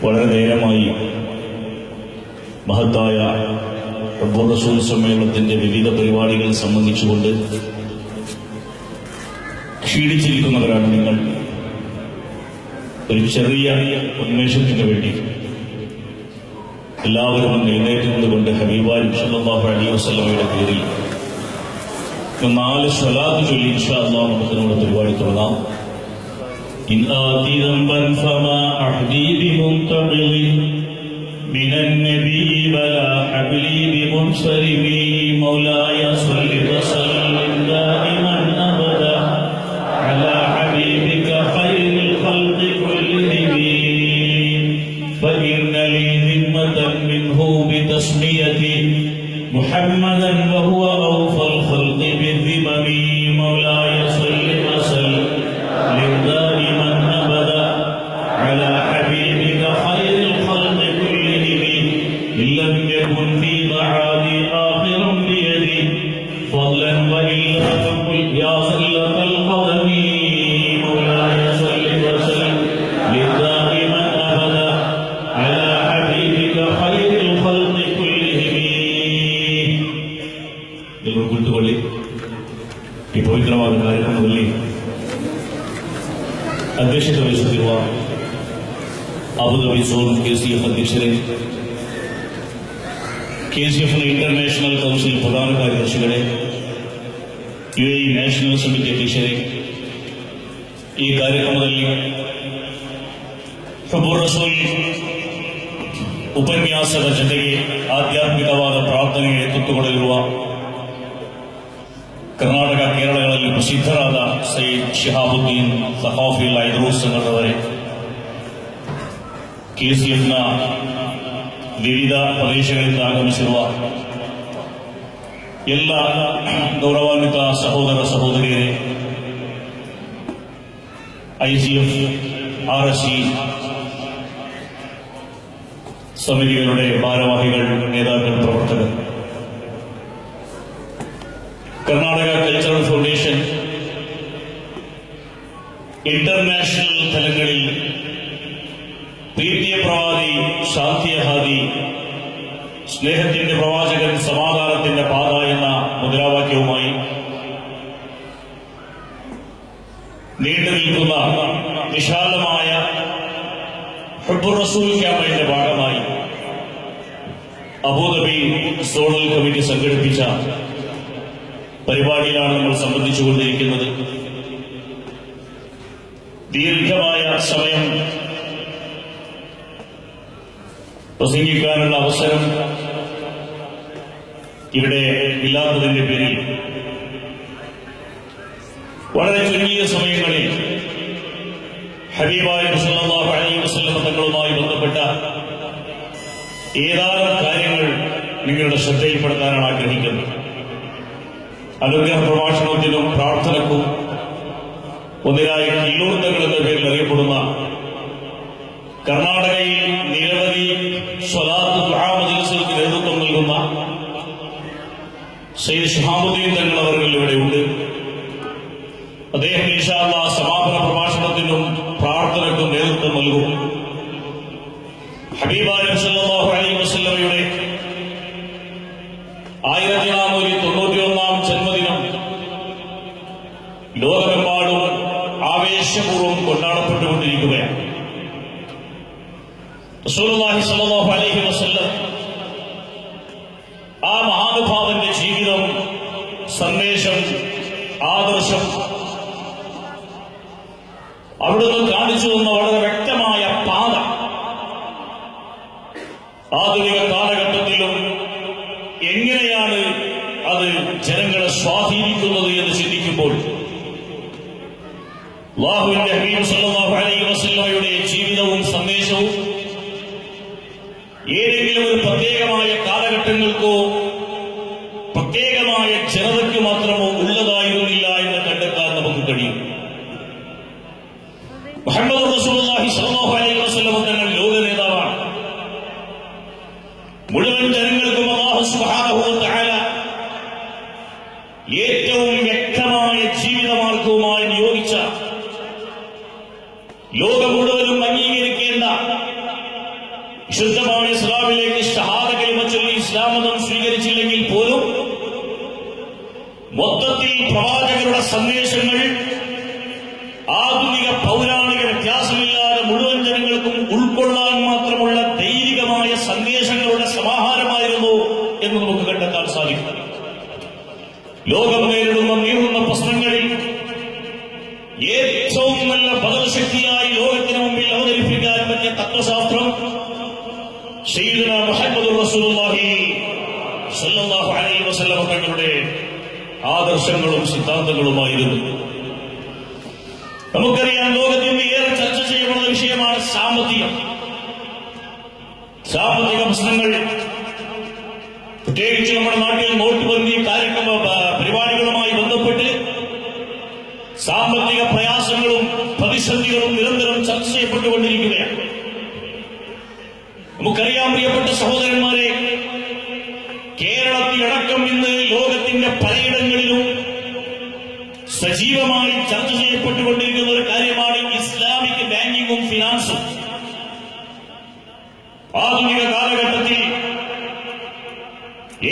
വളരെ നേരമായി മഹത്തായ ഹുബ്ബുർ റസൂൽ സമ്മേളനത്തിന്റെ വിവിധ പരിപാടികൾ സംബന്ധിച്ചുകൊണ്ട് ക്ഷീണിച്ചിരിക്കുന്നവരാണ് നിങ്ങൾ. ഒരു ചെറിയ ഉന്മേഷത്തിന് വേണ്ടി എല്ലാവരും എഴുന്നേറ്റുകൊണ്ട് ഹബീബാൻ സല്ലല്ലാഹു അലൈഹി വസല്ലമയുടെ പേരിൽ 4 സ്വലാത്ത് ചൊല്ലി ഇൻഷാ അല്ലാഹ് നമുക്ക് നമ്മുടെ പരിപാടി തുടങ്ങാം. إن آتي ذنبا فما أحدي بمنتقل من النبي بلا حبلي بمنسلم مولاي صل وسلم دائما أبدا على حبيبك خير الخلق كلهم فإن لي ذمة منه بتسميتي محمدا وهو أوفى الخلق بالذمم مولاي صل وسلم دائما أبدا على حبيبك خير الخلق كلهم إن لم يكن في معادي آخر بيدي فضلا وإلا فقل يا زلة القدم مولاي صل وسلم دائما أبدا على حبيبك خير الخلق كلهم. നിങ്ങൾ കൂട്ടുകൊള്ളി ഈ പവിത്രമായ കാര്യക്രമದಲ್ಲಿ ಅಧ್ಯಕ್ಷತೆ ವಹಿಸುತ್ತಿರುವ ಅಬುದಾಬಿ ಝೋನ್ KCF ಅಧ್ಯಕ್ಷರೇ, KCFನ ಇಂಟರ್ನ್ಯಾಷನಲ್ ಕೌನ್ಸಿಲ್ ಪ್ರಧಾನ ಕಾರ್ಯದರ್ಶಿಗಳೇ, UAE ನ್ಯಾಷನಲ್ ಸಮಿತಿ ಅಧ್ಯಕ್ಷರೇ, ಈ ಕಾರ್ಯಕ್ರಮದಲ್ಲಿ ಹುಬ್ಬುರ್ ರಸೂಲ್ ಉಪನ್ಯಾಸದ ಜೊತೆಗೆ ಆಧ್ಯಾತ್ಮಿಕವಾದ ಪ್ರಾರ್ಥನೆಗೆ ನೇತೃತ್ವಗೊಳ್ಳಲಿರುವ ಕರ್ನಾಟಕ ಕೇರಳಗಳಲ್ಲಿ ಪ್ರಸಿದ್ಧರಾದ ಸೈಯದ್ ಶಿಹಾಬುದ್ದೀನ್ ಸಖಾಫಿ ಲೈದ್ರೂಸ್ ಸಂಘದವರೇ, KCFನ ವಿವಿಧ ಪ್ರದೇಶಗಳಿಂದ ಆಗಮಿಸಿರುವ ಎಲ್ಲ ಗೌರವಾನ್ವಿತ ಸಹೋದರ ಸಹೋದರಿಯರೇ, ICF RSC സമിതികളുടെ ഭാരവാഹികൾ, നേതാക്കൾ, പ്രവർത്തകർ, കർണാടക കൾച്ചറൽ ഫൗണ്ടേഷൻ ഇന്റർനാഷണൽ തലങ്ങളിൽ പ്രീതിയ പ്രവാദി, ശാന്തിയ ഹാദി, സ്നേഹത്തിന്റെ പ്രവാചകൻ, സമാധാനത്തിന്റെ പാത എന്ന മുദ്രാവാക്യവുമായി നീണ്ടു നിൽക്കുന്ന വിശാലമായ ഹുബ്ബുർ റസൂൽ ക്യാമ്പയിന്റെ ഭാഗമായി അബുദാബി സോണൽ കമ്മിറ്റി സംഘടിപ്പിച്ച പരിപാടിയിലാണ് നമ്മൾ സംബന്ധിച്ചുകൊണ്ടിരിക്കുന്നത്. ദീർഘമായ സമയം പ്രസംഗിക്കാനുള്ള അവസരം ഇവിടെ ഇല്ലാത്തതിന്റെ പേരിൽ വളരെ ചുരുങ്ങിയ സമയങ്ങളിൽ ഹബീബായ സല്ലല്ലാഹു അലൈഹി വസല്ലം തങ്ങളുമായി ബന്ധപ്പെട്ട ഏതാനും കാര്യങ്ങൾ നിങ്ങളുടെ ശ്രദ്ധയിൽപ്പെടുത്താനാണ് ആഗ്രഹിക്കുന്നത്. അനുഗ്രഹ പ്രഭാഷണത്തിനും പ്രാർത്ഥനക്കും ഒന്നിനായ കിലൂർത്തകൾ എന്ന പേരിൽ അറിയപ്പെടുന്ന കർണാടകയിൽ നിരവധി സ്വലാത്ത് ദുആ മജ്‌ലിസുകൾക്ക് നേതൃത്വം നൽകുന്ന സയ്യിദ് ശിഹാബുദ്ദീൻ തങ്ങൾ അവർ ഇവിടെയുണ്ട്. അദ്ദേഹം ഇൻഷാ അല്ലാഹ് സമാപന പ്രഭാഷണത്തിനും പ്രാർത്ഥനയ്ക്കും നേതൃത്വം നൽകും. ഹബീബായ സല്ലല്ലാഹു അലൈഹി വസല്ലമയുടെ 1491 ജന്മദിനം ലോകമെമ്പാടും ആവേശപൂർവ്വം കൊണ്ടാടപ്പെട്ടുകൊണ്ടിരിക്കുകയാണ്. റസൂലുള്ളാഹി സ്വല്ലല്ലാഹു അലൈഹി വസല്ലം ആ മഹാനുഭാവന്റെ ജീവിതം, സന്ദേശം, ആദർശം അവിടുന്ന് കാണിച്ചു തന്ന വളരെ വ്യക്തമായ പാത ആധുനിക കാലഘട്ടത്തിലും എങ്ങനെയാണ് അത് ജനങ്ങളെ സ്വാധീനിക്കുന്നത് എന്ന് ചിന്തിക്കുമ്പോൾ അല്ലാഹുവിന്റെ ഹബീബ് സല്ലല്ലാഹു അലൈഹി വസല്ലമയുടെ ജീവിതവും സന്ദേശവും ഏതെങ്കിലും ഒരു പ്രത്യേകമായ കാലഘട്ടങ്ങൾക്കോ പ്രത്യേകമായ ജനതയ്ക്ക് മാത്രമോ ഉള്ളതായിരുന്നില്ല എന്ന് കണ്ടെത്താൻ നമുക്ക് കഴിയും. മുഹമ്മദ് റസൂലുള്ളാഹി സ്വല്ലല്ലാഹു അലൈഹി വസല്ലം തങ്ങൾ ലോക നേതാവാണ്. മുഴുവൻ ജനങ്ങൾക്കും അല്ലാഹു സുബ്ഹാനഹു വ തആല ഏറ്റവും വ്യക്തമായ ജീവിതമാർഗവുമായി നിയോഗിച്ച, ലോകം മുഴുവനും അംഗീകരിക്കേണ്ട വിശുദ്ധമായ ഇസ്ലാമിലേക്ക് ഷഹാദ കലിമ ചൊല്ലി ഇസ്ലാം മതം സ്വീകരിച്ചില്ലെങ്കിൽ പോലും മൊത്തത്തിൽ പ്രവാചകരുടെ സന്ദേശങ്ങൾ ആധുനിക പൗരാണിക വ്യത്യാസമില്ലാതെ മുഴുവൻ ജനങ്ങൾക്കും ഉൾക്കൊള്ളാൻ മാത്രമുള്ള ദൈവികമായ സന്ദേശങ്ങളുടെ സമാഹാരമായിരുന്നു എന്ന് നമുക്ക് കണ്ടെത്താൻ സാധിക്കും. ലോകം നേരിടുന്ന നീറുന്ന പ്രശ്നങ്ങളിൽ ഏറ്റവും നല്ല ബദൽശക്തിയായി ലോകത്തിന് മുമ്പിൽ അവതരിപ്പിക്കാൻ പറ്റിയ തത്വശാസ്ത്രം സയ്യിദുനാ മുഹമ്മദുർ റസൂലുള്ളാഹി സ്വല്ലല്ലാഹു അലൈഹി വസല്ലം തങ്ങളുടെ ആദർശങ്ങളും സിദ്ധാന്തങ്ങളുമായിരുന്നു. നമുക്കറിയാം, ലോകത്തിന് ഏറെ ചർച്ച ചെയ്യപ്പെടുന്ന വിഷയമാണ് സാമ്പത്തിക പ്രശ്നങ്ങൾ. പ്രത്യേകിച്ച് നമ്മുടെ നാട്ടിൽ നോട്ടുബന്ദി കാര്യക്രമ പരിപാടികളുമായി ബന്ധപ്പെട്ട് സാമ്പത്തിക പ്രയാസങ്ങളും പ്രതിസന്ധികളും നിരന്തരം ചർച്ച ചെയ്യപ്പെട്ടുകൊണ്ടിരിക്കുകയാണ്. നമുക്കറിയാം പ്രിയപ്പെട്ട സഹോദരന്മാരെ, കേരളത്തിലടക്കം ഇന്ന് ലോകത്തിന്റെ പലയിടങ്ങളിലും സജീവമായി ചർച്ച ചെയ്യപ്പെട്ടുകൊണ്ടിരിക്കുന്ന ഒരു കാര്യമാണ് ഇസ്ലാമിക് ബാങ്കിങ്ങും ഫിനാൻസും. ആധുനിക കാലഘട്ടത്തിൽ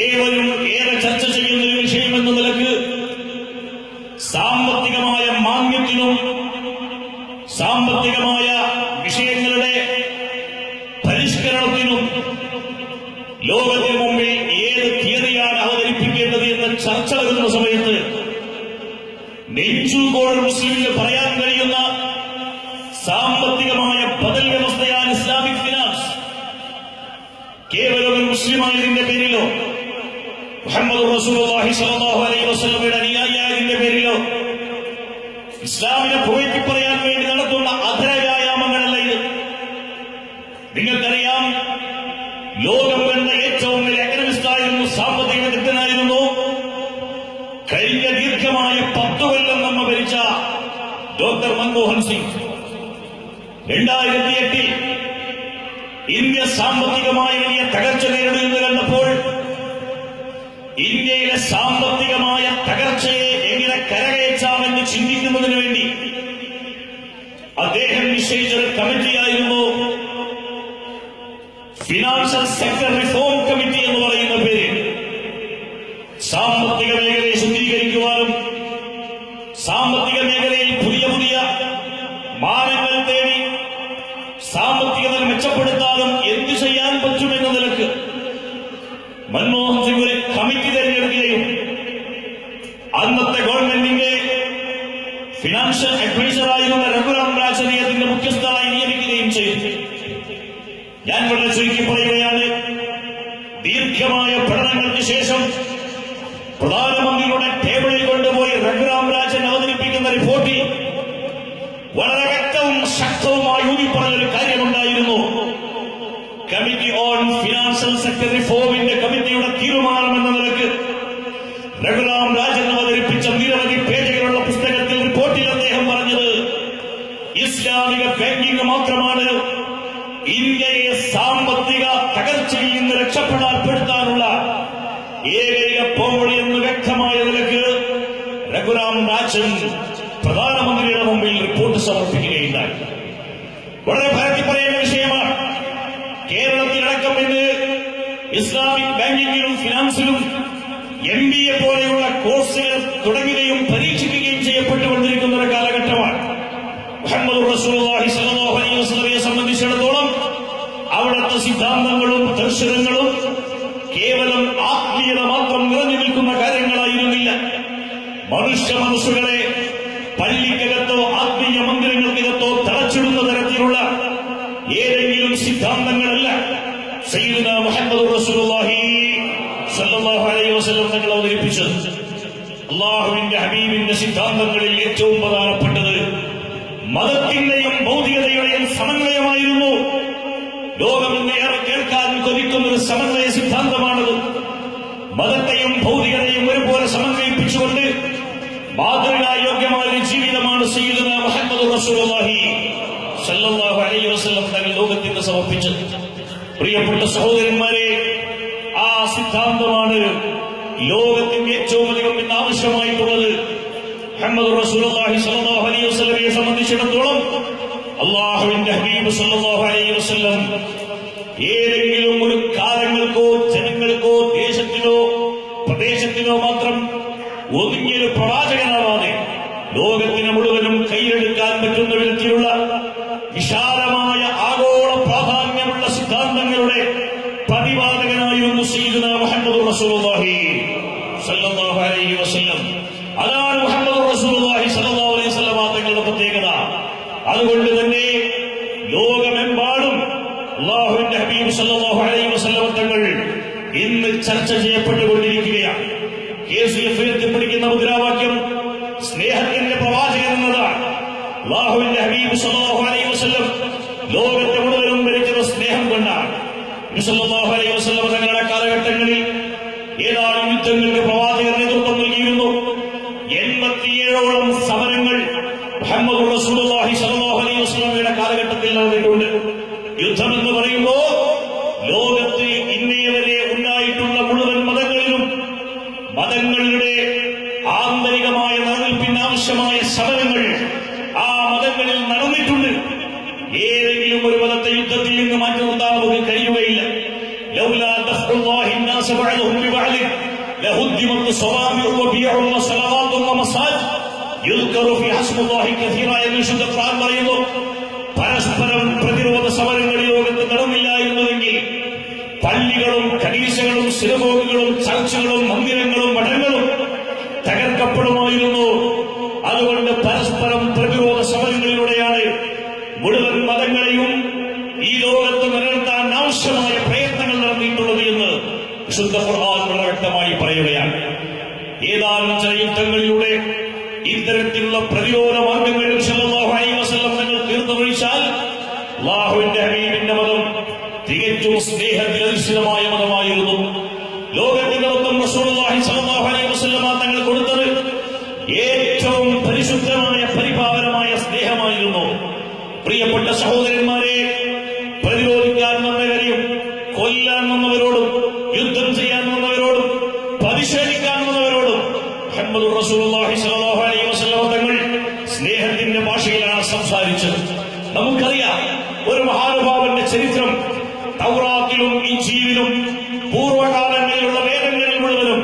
ഏവരും ഏറെ ചർച്ച ചെയ്യുന്ന ഒരു വിഷയമെന്ന നിലക്ക് സാമ്പത്തികമായ മാന്ദ്യത്തിനും സാമ്പത്തികമായ വിഷയങ്ങളുടെ പരിഷ്കരണത്തിനും ലോകത്തിന് മുമ്പിൽ ഏത് തീയതിയാണ് അവതരിപ്പിക്കേണ്ടത് എന്ന ചർച്ച വരുന്ന സമയത്ത് നെഞ്ചുകോട് മുസ്ലിമിന് പറയാൻ കഴിയുന്ന സാമ്പത്തികമായ ബദൽ വ്യവസ്ഥയാണ് ഇസ്ലാമിക് ഫിനാൻസ്. കേവലം ഒരു മുസ്ലിമായതിന്റെ പേരിലോ മുഹമ്മദ് റസൂലുള്ളാഹി സ്വല്ലല്ലാഹു അലൈഹി വസല്ലമയുടെ അനുയായിയായതിന്റെ പേരിലോ ഇസ്ലാമിനെ പുകഴ്ത്തി പറയാൻ വേണ്ടി നടത്തുന്ന അധര വ്യായാമങ്ങളല്ല ഇത്. നിങ്ങൾക്കറിയാം, ലോകം കണ്ട ഏറ്റവും വലിയ എക്കണമിസ്റ്റായിരുന്നു, സാമ്പത്തിക വിദഗ്ധനായിരുന്നു. കഴിഞ്ഞ ദീർഘമായ 10 കൊല്ലം നമ്മ ഭരിച്ച ഡോക്ടർ മൻമോഹൻ സിംഗ് 2008 ഇന്ത്യ സാമ്പത്തികമായ വലിയ തകർച്ച നേരിടുന്നത് കണ്ടപ്പോൾ ഇന്ത്യയിലെ സാമ്പത്തികമായ തകർച്ചയെ എങ്ങനെ കരകയറ്റാമെന്ന് ചിന്തിക്കുന്നതിന് വേണ്ടി അദ്ദേഹം നിശ്ചയിച്ചൊരു കമ്മിറ്റിയായിരുന്നു ഫിനാൻഷ്യൽ സെക്ടർ റിഫോം കമ്മിറ്റി എന്ന് ഞാൻ വളരെ ചുരുക്കി പറയുകയാണ്. ദീർഘമായ പഠനങ്ങൾക്ക് ശേഷം പ്രധാനമന്ത്രിയുടെ ടേബിളിൽ കൊണ്ടുപോയി രഘുറാം രാജൻ അവതരിപ്പിക്കുന്ന റിപ്പോർട്ടിൽ വളരെ വ്യക്തവും ശക്തവുമായി ഊന്നിപ്പറഞ്ഞൊരു കാര്യമുണ്ടായിരുന്നു. കമ്മിറ്റി ഓൺ ഫിനാൻഷ്യൽ സെക്ടർ റിഫോമിന്റെ കമ്മിറ്റിയുടെ തീരുമാനമെന്ന നിലക്ക് രഘുറാം രാജൻ അവതരിപ്പിച്ച നിരവധി പേജുകളുള്ള പുസ്തകത്തിൽ റിപ്പോർട്ടിൽ അദ്ദേഹം പറഞ്ഞത് ഇസ്ലാമിക ബാങ്കിംഗ് മാത്രമാണ് ഇന്ത്യയെ സാമ്പത്തിക തകർച്ചയിൽ നിന്ന് രക്ഷപ്പെടാൻപ്പെടുത്താനുള്ള ഏകൈക പോംവഴി എന്ന് വ്യക്തമായ നിലക്ക് രഘുറാം രാജൻ പ്രധാനമന്ത്രിയുടെ മുമ്പിൽ റിപ്പോർട്ട് സമർപ്പിക്കുകയുണ്ടായി. വളരെ പരത്തി പറയേണ്ട വിഷയമാണ്. കേരളത്തിലടക്കം ഇന്ന് ഇസ്ലാമിക് ബാങ്കിങ്ങിലും ഫിനാൻസിലും MBA പോലെയുള്ള കോഴ്സുകൾ തുടങ്ങുകയും പരീക്ഷിക്കുകയും ചെയ്യപ്പെട്ടുകൊണ്ടിരിക്കുന്ന ഒരു കാലഘട്ടമാണ്. മുഹമ്മദ് റസൂലുള്ളാഹി സ്വല്ലല്ലാഹു അലൈഹി വസല്ലമയെ സംബന്ധിച്ചിടത്തോളം അവിടുത്തെ സിദ്ധാന്തങ്ങളും ദർശനങ്ങളും കേവലം ആത്മീയത മാത്രം നിറഞ്ഞു നിൽക്കുന്ന കാര്യങ്ങളായിരുന്നില്ല. മനുഷ്യ മനസ്സുകളെ പള്ളിക്കകത്തോ ആത്മീയ മന്ദിരങ്ങൾക്കകത്തോ തളച്ചിടുന്ന തരത്തിലുള്ള ഏതെങ്കിലും സിദ്ധാന്തങ്ങളല്ല സയ്യിദുനാ മുഹമ്മദ് റസൂലുള്ളാഹി സ്വല്ലല്ലാഹു അലൈഹി വസല്ലം തങ്ങൾ അവതരിപ്പിച്ചത്. അല്ലാഹുവിന്റെ ഹബീബിന്റെ സിദ്ധാന്തങ്ങളിൽ ഏറ്റവും പ്രധാനപ്പെട്ടത് മതത്തിന്റെയും ഭൗതികതയുടെയും സമന്വയമായിരുന്നു. ലോകമെന്ന് ഏറെ കേൾക്കാൻ കൊതിക്കുന്ന ഒരു സമന്വയ സിദ്ധാന്തമാണത്. മതത്തെയും ഭൗതികതയും ഒരുപോലെ സമന്വയിപ്പിച്ചുകൊണ്ട് മാതൃകായോഗ്യമായ ഒരു ജീവിതമാണ് സയ്യിദുനാ മുഹമ്മദ് റസൂലുള്ളാഹി സ്വല്ലല്ലാഹു അലൈഹി വസല്ലം തങ്ങൾ ലോകത്തിന് സമർപ്പിച്ചത്. പ്രിയപ്പെട്ട സഹോദരന്മാരെ, ആ സിദ്ധാന്തമാണ് ലോകത്തിന്റെ ഏറ്റവും അധികം ഇന്ന് ആവശ്യമായിട്ടുള്ളത്. മുഹമ്മദ് റസൂലുള്ളാഹി സ്വല്ലല്ലാഹു അലൈഹി വസല്ലമയെ സംബന്ധിച്ചിടത്തോളം അല്ലാഹുവിന്റെ ഹബീബ് സ്വല്ലല്ലാഹു അലൈഹി വസല്ലം ഏതെങ്കിലും ഒരു കാലങ്ങൾക്കോ ജനങ്ങൾക്കോ ദേശത്തിനോ പ്രദേശത്തിനോ മാത്രം ഒതുങ്ങിയൊരു പ്രവാചകനാവാതെ ലോകത്തിന് മുഴുവനും കൈയെടുക്കാൻ പറ്റുന്ന വിധത്തിലുള്ള വിശാലമായ ആഗോള പ്രാധാന്യമുള്ള സിദ്ധാന്തങ്ങളുടെ പ്രതിപാദകനായിരുന്നു സയ്യിദുനാ മുഹമ്മദ് റസൂലുള്ളാഹി സ്വല്ലല്ലാഹു അലൈഹി വസല്ലം. അതാണ് മുഹമ്മദ് റസൂലുള്ളാഹി സ്വല്ലല്ലാഹു അലൈഹി വസല്ലം തങ്ങളുടെ പ്രത്യേകത. അതുകൊണ്ട് തന്നെ ലോകമെമ്പാടും അല്ലാഹുവിന്റെ ഹബീബ് സ്വല്ലല്ലാഹു അലൈഹി വസല്ലം തങ്ങൾ ഇന്ന് ചർച്ച ചെയ്യപ്പെട്ടുകൊണ്ടിരിക്കുകയാണ്. KCF ഉയർത്തിപ്പിടിക്കുന്ന മുദ്രാവാക്യം സ്നേഹത്തിന്റെ പ്രവാചകൻ എന്നതാണ്. അല്ലാഹുവിന്റെ ഹബീബ് സ്വല്ലല്ലാഹു അലൈഹി വസല്ലം ലോകത്തെ മുഴുവനും ഭരിച്ചത് സ്നേഹം കൊണ്ടാണ്. നബി സല്ലല്ലാഹു അലൈഹി വസല്ലം തങ്ങളുടെ കാലഘട്ടങ്ങളിൽ ഏതാനും യുദ്ധങ്ങൾക്ക് പ്രവാചകർ നേതൃത്വം നൽകിയിരുന്നു. 87ഓളം സമരങ്ങൾ മുഹമ്മദ് റസൂലുള്ളാഹി സ്വല്ലല്ലാഹു അലൈഹി വസല്ലമയുടെ കാലഘട്ടത്തിൽ നടന്നിട്ടുണ്ട്. യുദ്ധം എന്ന് പറയുമ്പോൾ ലോകത്ത് ഇന്നേവരെ ഉണ്ടായിട്ടുള്ള മുഴുവൻ മതങ്ങളുടെ ആന്തരികമായ നിലനിൽപ്പിന് ആവശ്യമായ സമരങ്ങൾ ആ മതങ്ങളിൽ നടന്നിട്ടുണ്ട്. ഏതെങ്കിലും ഒരു മതത്തെ യുദ്ധത്തിൽ നിന്ന് മാറ്റി നിർത്താൻ നമുക്ക് കഴിയുകയില്ല. ലൗലാ ദഫ്ഉല്ലാഹി الناس بعضهم ببعض لهدمت صوامع وبيع وصلوات ومساجد يذكر فيها اسم الله كثيرا എന്ന് വിശുദ്ധ ഖുർആൻ പറയുന്നു. പരസ്പരം പ്രതിരോധ സമരങ്ങൾ ലോകത്ത് നടന്നില്ലായിരുന്നുവെങ്കിൽ പള്ളികളും കനീസകളും സിനഗോഗുകളും ചർച്ചുകളും മന്ദിരങ്ങളും മഠങ്ങളും തകർക്കപ്പെടുമായിരുന്നു. അതുകൊണ്ട് പരസ്പരം പ്രതിരോധ സമരങ്ങളിലൂടെയാണ് മുഴുവൻ മതങ്ങളെയും ഈ ലോകത്ത് നിലനിർത്താൻ ആവശ്യമായ പ്രയത്നങ്ങൾ നടത്തിയിട്ടുള്ളത് എന്ന് വിശുദ്ധ ഖുർആൻ വളരെ വ്യക്തമായി പറയുകയാണ്. ഏതാനും ചില യുദ്ധങ്ങളിലൂടെ ഇത്തരത്തിലുള്ള പ്രതിരോധ മാർഗങ്ങൾ സല്ലല്ലാഹു അലൈഹി വസല്ലം തങ്ങൾ തീർത്തുവഴിച്ചാൽ അല്ലാഹുവിന്റെ ഹബീബിന്റെ മതം തികച്ചും സ്നേഹത്തിൽ അധിഷ്ഠിതമായ മതമായിരുന്നു. ലോകത്തിന്റെ മൊത്തം റസൂലുള്ളാഹി സ്വല്ലല്ലാഹു അലൈഹി വസല്ലം തങ്ങൾ കൊടുത്തത് ഏറ്റവും പരിശുദ്ധമായ പരിപാവനമായ സ്നേഹമായിരുന്നു. പ്രിയപ്പെട്ട സഹോദരന്മാരെ, പ്രതിരോധിക്കാൻ വന്നവരെയും കൊല്ലാൻ വന്നവരോടും യുദ്ധം ചെയ്യാൻ വന്നവരോടും പ്രതിഷേധിക്കാൻ വന്നവരോടും മുഹമ്മദ് റസൂലുള്ളാഹി സ്വല്ലല്ലാഹു അലൈഹി വസല്ലം തങ്ങൾ സ്നേഹത്തിന്റെ ഭാഷയിലാണ് സംസാരിച്ചത്. നമുക്കറിയാം ഒരു മഹാനുഭാവന്റെ ചരിത്രം. തൗറാത്തിലും ഇഞ്ചീലിലും പൂർവ്വകാലങ്ങളിലുള്ള വേദങ്ങളിൽ മുഴുവനും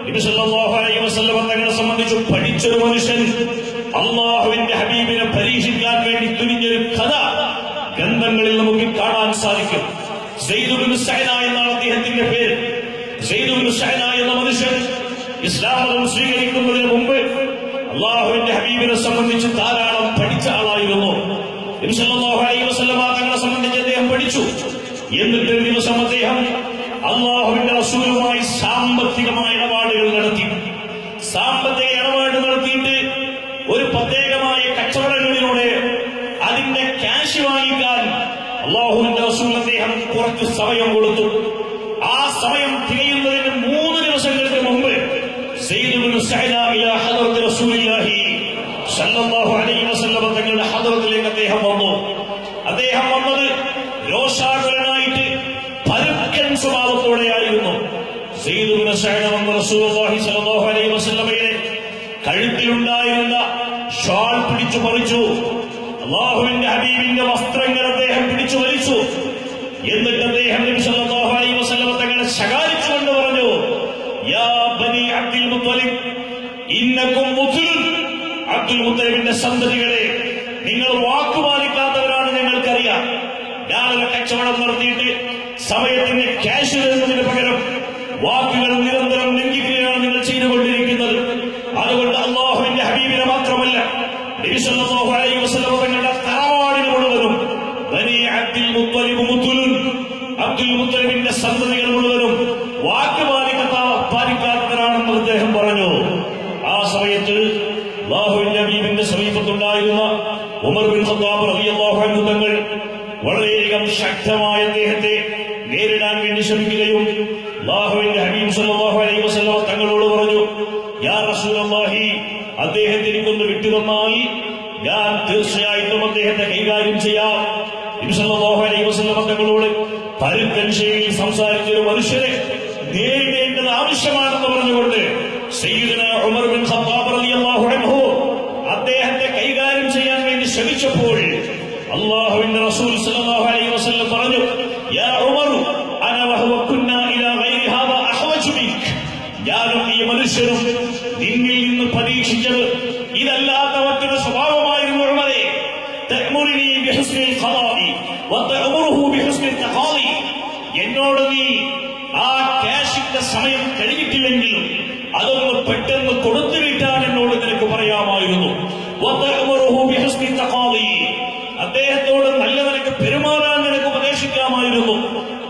നബി സല്ലല്ലാഹു അലൈഹി വസല്ലം തങ്ങളെ സംബന്ധിച്ച് പഠിച്ചൊരു മനുഷ്യൻ അല്ലാഹുവിന്റെ ഹബീബിനെ പരീക്ഷിക്കാൻ വേണ്ടി തുനിഞ്ഞൊരു കഥ ഗ്രന്ഥങ്ങളിൽ നമുക്ക് കാണാൻ സാധിക്കും. സയ്യിദ് ഇബ്നു സഅന എന്നാണ് അദ്ദേഹത്തിന്റെ പേര്. സയ്യിദ് ഇബ്നു സഅന എന്ന മനുഷ്യൻ ഇസ്ലാം മതം സ്വീകരിക്കുന്നതിന് മുമ്പ് അല്ലാഹുവിന്റെ ഹബീബിനെ സംബന്ധിച്ച് ധാരാളം പഠിച്ച ആളായിരുന്നു. നബി സല്ലല്ലാഹു അലൈഹി വസല്ലം തങ്ങളെ സംബന്ധിച്ച് അദ്ദേഹം പഠിച്ചു. എന്നിട്ടൊരു ദിവസം അദ്ദേഹം അള്ളാഹുവിന്റെ റസൂലുമായി സാമ്പത്തികമായ ഇടപാടുകൾ നടത്തി. സാമ്പത്തിക ഇടപാട് നടത്തിയിട്ട് ഒരു പ്രത്യേകമായ കച്ചവടങ്ങളിലൂടെ അതിന്റെ ക്യാഷ് വാങ്ങിക്കാൻ അള്ളാഹുവിന്റെ റസൂൽ അദ്ദേഹം കുറച്ച് സമയം കൊടുത്തു. ആ സമയം തികയുന്നതിന് 3 ദിവസങ്ങൾക്ക് മുമ്പ് സയ്യിദ് ഇബ്നു സഅദ ഇലാ ഹദറത്ത് റസൂലില്ലാഹി സല്ലല്ലാഹു അലൈഹി വസല്ലം തങ്ങളുടെ ഹദറത്തിലേക്ക് അദ്ദേഹം വന്നു. അദ്ദേഹം വന്നത് രോഷാകുലനായിട്ട് പരുക്കൻ സ്വഭാവത്തോടെയായിരുന്നു. സയ്യിദ് ഇബ്നു സഅദ വന്ന റസൂലുള്ളാഹി സ്വല്ലല്ലാഹു അലൈഹി വസല്ലമയുടെ കഴുത്തിലുണ്ടായിരുന്ന ഷാൾ പിടിച്ചു പറിച്ചു. അള്ളാഹുവിന്റെ ഹബീബിന്റെ വസ്ത്രങ്ങൾ അദ്ദേഹം പിടിച്ചു വലിച്ചു. എന്നിട്ട് അദ്ദേഹം നബി സല്ലല്ലാഹു അലൈഹി വസല്ലം തങ്ങളെ ശകാരിച്ചുകൊണ്ട് പറഞ്ഞു, യാ ബനി അബ്ദുൽ മുത്തലിബ് ഇന്നകും മുത്ലുൻ. അബ്ദുൽ മുത്തലിബിന്റെ സന്തതികളെ, നിങ്ങൾ വാക്കുപാലിക്കാത്തവരാണ്, ഞങ്ങൾക്കറിയാം. ഞാനൊരു കച്ചവടം നടത്തിയിട്ട് സമയത്തിന് ക്യാഷ് തരുന്നതിന് പകരം വാക്കുകൾ നിരന്തരം ലംഘിക്കുകയാണ് നിങ്ങൾ ചെയ്തുകൊണ്ടിരിക്കുന്നത്. അതുകൊണ്ട് അള്ളാഹുവിന്റെ ഹബീബിനെ മാത്രമല്ല, നബി സല്ലല്ലാഹു അലൈഹി വസല്ലം തങ്ങളുടെ തറവാടിന് മുഴുവനും ബനി അബ്ദുൽ മുത്തലിബ് മുത്ലുൻ, അബ്ദുൽ മുത്തലിബിന്റെ സന്തതികൾ മുഴുവനും വാക്ക് പാലിക്കാത്തവരാണെന്ന് അദ്ദേഹം പറഞ്ഞു. ആ സമയത്ത് അല്ലാഹുവിന്റെ ഹബീബിന്റെ സമീപത്തുണ്ടായിരുന്ന ഉമർ ബിൻ ഖത്താബ് റളിയല്ലാഹു അൻഹു തങ്ങൾ വളരെയധികം ശക്തമായ അദ്ദേഹത്തെ നേരിടാൻ വേണ്ടി ശ്രമിക്കുകയും അല്ലാഹുവിന്റെ ഹബീബ് സല്ലല്ലാഹു അലൈഹി വസല്ലം തങ്ങളോട് പറഞ്ഞു, യാ റസൂലല്ലാഹി, അദ്ദേഹത്തെ എനിക്കൊന്ന് വിട്ടുതന്നാൽ ഞാൻ തീർച്ചയായിട്ടും അദ്ദേഹത്തെ കൈകാര്യം ചെയ്യാം. നബി സല്ലല്ലാഹു അലൈഹി വസല്ലം തങ്ങളോട് പരുക്കൻ ശൈലിയിൽ സംസാരിച്ച ഒരു മനുഷ്യരെ നേരിടേണ്ടത് ആവശ്യമാണെന്ന് പറഞ്ഞുകൊണ്ട് സയ്യിദുനാ ഉമർ ബിൻ ഖത്താബ് റളിയല്ലാഹു അൻഹു അദ്ദേഹത്തെ കൈകാര്യം ചെയ്യാൻ വേണ്ടി ശ്രമിച്ചപ്പോൾ അല്ലാഹുവിന്റെ റസൂൽ സല്ലല്ലാഹു അലൈഹി വസല്ലം പറഞ്ഞു, യാ ഉമർ അന വഹുവ കുന്നാ ഇലാ ഗൈരി ഹാദാ അഹ്വജു മിൻക. ഞാനും ഈ മനുഷ്യരും നിന്നിൽ നിന്ന് പ്രതീക്ഷിച്ചത് ഇതല്ലാത്ത മറ്റൊരു സ്വഭാവമായിരുന്നു ഉമറേ. തഅമുറുനി ബിഹുസ്നിൽ ഖദാഇ വതഅമുറുഹു ബിഹുസ്നിൽ തഖാദി. എന്നോട് നീ ആ ക്യാഷിന്റെ സമയം കഴിഞ്ഞിട്ടില്ലെങ്കിലും അതൊന്ന് പെട്ടെന്ന് കൊടുത്തു വിട്ടാൻ എന്നോട് നിനക്ക് പറയാമായിരുന്നു. വതഅമുറുഹു ബിഹുസ്നിൽ തഖാദി. അദ്ദേഹത്തോട് നല്ല നിനക്ക് പെരുമാറാൻ നിനക്ക് ഉപദേശിക്കാമായിരുന്നു.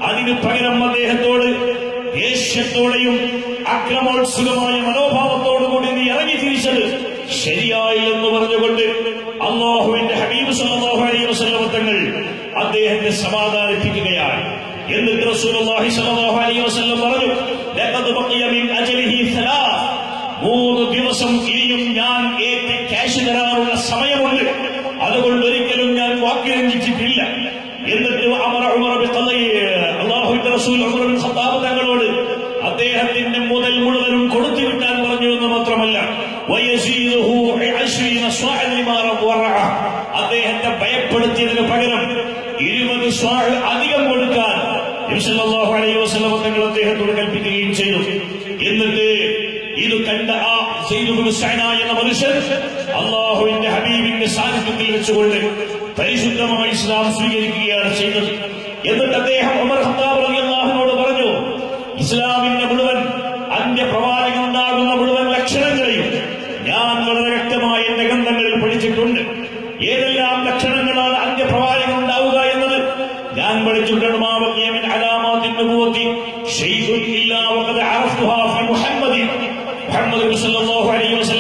അതിന് പകരം അദ്ദേഹത്തോട് ദേഷ്യത്തോടെയും അക്രമോത്സുകമായ മനോഭാവത്തോടുകൂടി നീ ഇറങ്ങി തിരിച്ചത് ശരിയായില്ലെന്ന് പറഞ്ഞുകൊണ്ട് അല്ലാഹുവിന്റെ ഹബീബ് സല്ലല്ലാഹു അലൈഹി വസല്ലം തങ്ങൾ അദ്ദേഹത്തെ സമാധാനിപ്പിക്കുകയാണ്. എന്നിട്ട് റസൂലുള്ളാഹി സ്വല്ലല്ലാഹു അലൈഹി വസല്ലം പറഞ്ഞു, ലഖദ് ബഖിയ മിൻ അജ്ലിഹി 3 ദിവസം ഇനിയും ഞാൻ ഏറ്റ് ക്യാഷ് തരാനുള്ള സമയമുണ്ട്. അതുകൊണ്ട് ഒരിക്കലും ഞാൻ വാക്കുലംഘിച്ചിട്ടില്ല. എന്നിട്ട് അല്ലാഹുവിന്റെ റസൂൽ ഉമർ ബിൻ ഖത്താബ് തങ്ങളോട് അദ്ദേഹത്തിന്റെ മുതൽ മുഴുവനും കൊടുത്തു വിട്ടാൻ പറഞ്ഞു എന്ന് മാത്രമല്ല, വയസീദുഹു 20 സ്വാഅ ലിമാ റവഅ. അദ്ദേഹത്തെ ഭയപ്പെടുത്തിയതിന് പകരം 20 സ്വാഅ അധികം കൊടുക്കാൻ നബി സല്ലല്ലാഹു അലൈഹി വസല്ലം തങ്ങൾ അദ്ദേഹത്തോട് കൽപ്പിക്കുകയും ചെയ്തു. എന്നിട്ട് ഇത് കണ്ട ആ സയ്യിദ് ഇബ്നു സഅദ എന്ന മനുഷ്യൻ അല്ലാഹുവിന്റെ ഹബീബിന്റെ സാന്നിധ്യത്തിൽ വെച്ചുകൊണ്ട് പരിശുദ്ധമായ ഇസ്ലാം സ്വീകരിക്കുകയാണ് ചെയ്തത്. എന്നിട്ട് അദ്ദേഹം ഉമർ ഖത്താബ് റളിയല്ലാഹു അൻഹുവോട് പറഞ്ഞു, ഇസ്ലാമിന്റെ മുഴുവൻ അന്ത്യപ്രവാചകൻ ഉണ്ടാകുന്ന മുഴുവൻ ലക്ഷണങ്ങളെയും ഞാൻ വളരെ വ്യക്തമായ എന്റെ ഗ്രന്ഥങ്ങളിൽ പഠിച്ചിട്ടുണ്ട്. ഏതെല്ലാം ലക്ഷണങ്ങളാണ് അന്ത്യപ്രവാചകൻ ഉണ്ടാവുക എന്നത് ഞാൻ പഠിച്ചിട്ടുണ്ട്. മുഹമ്മദ് സല്ലല്ലാഹു അലൈഹി വസല്ലം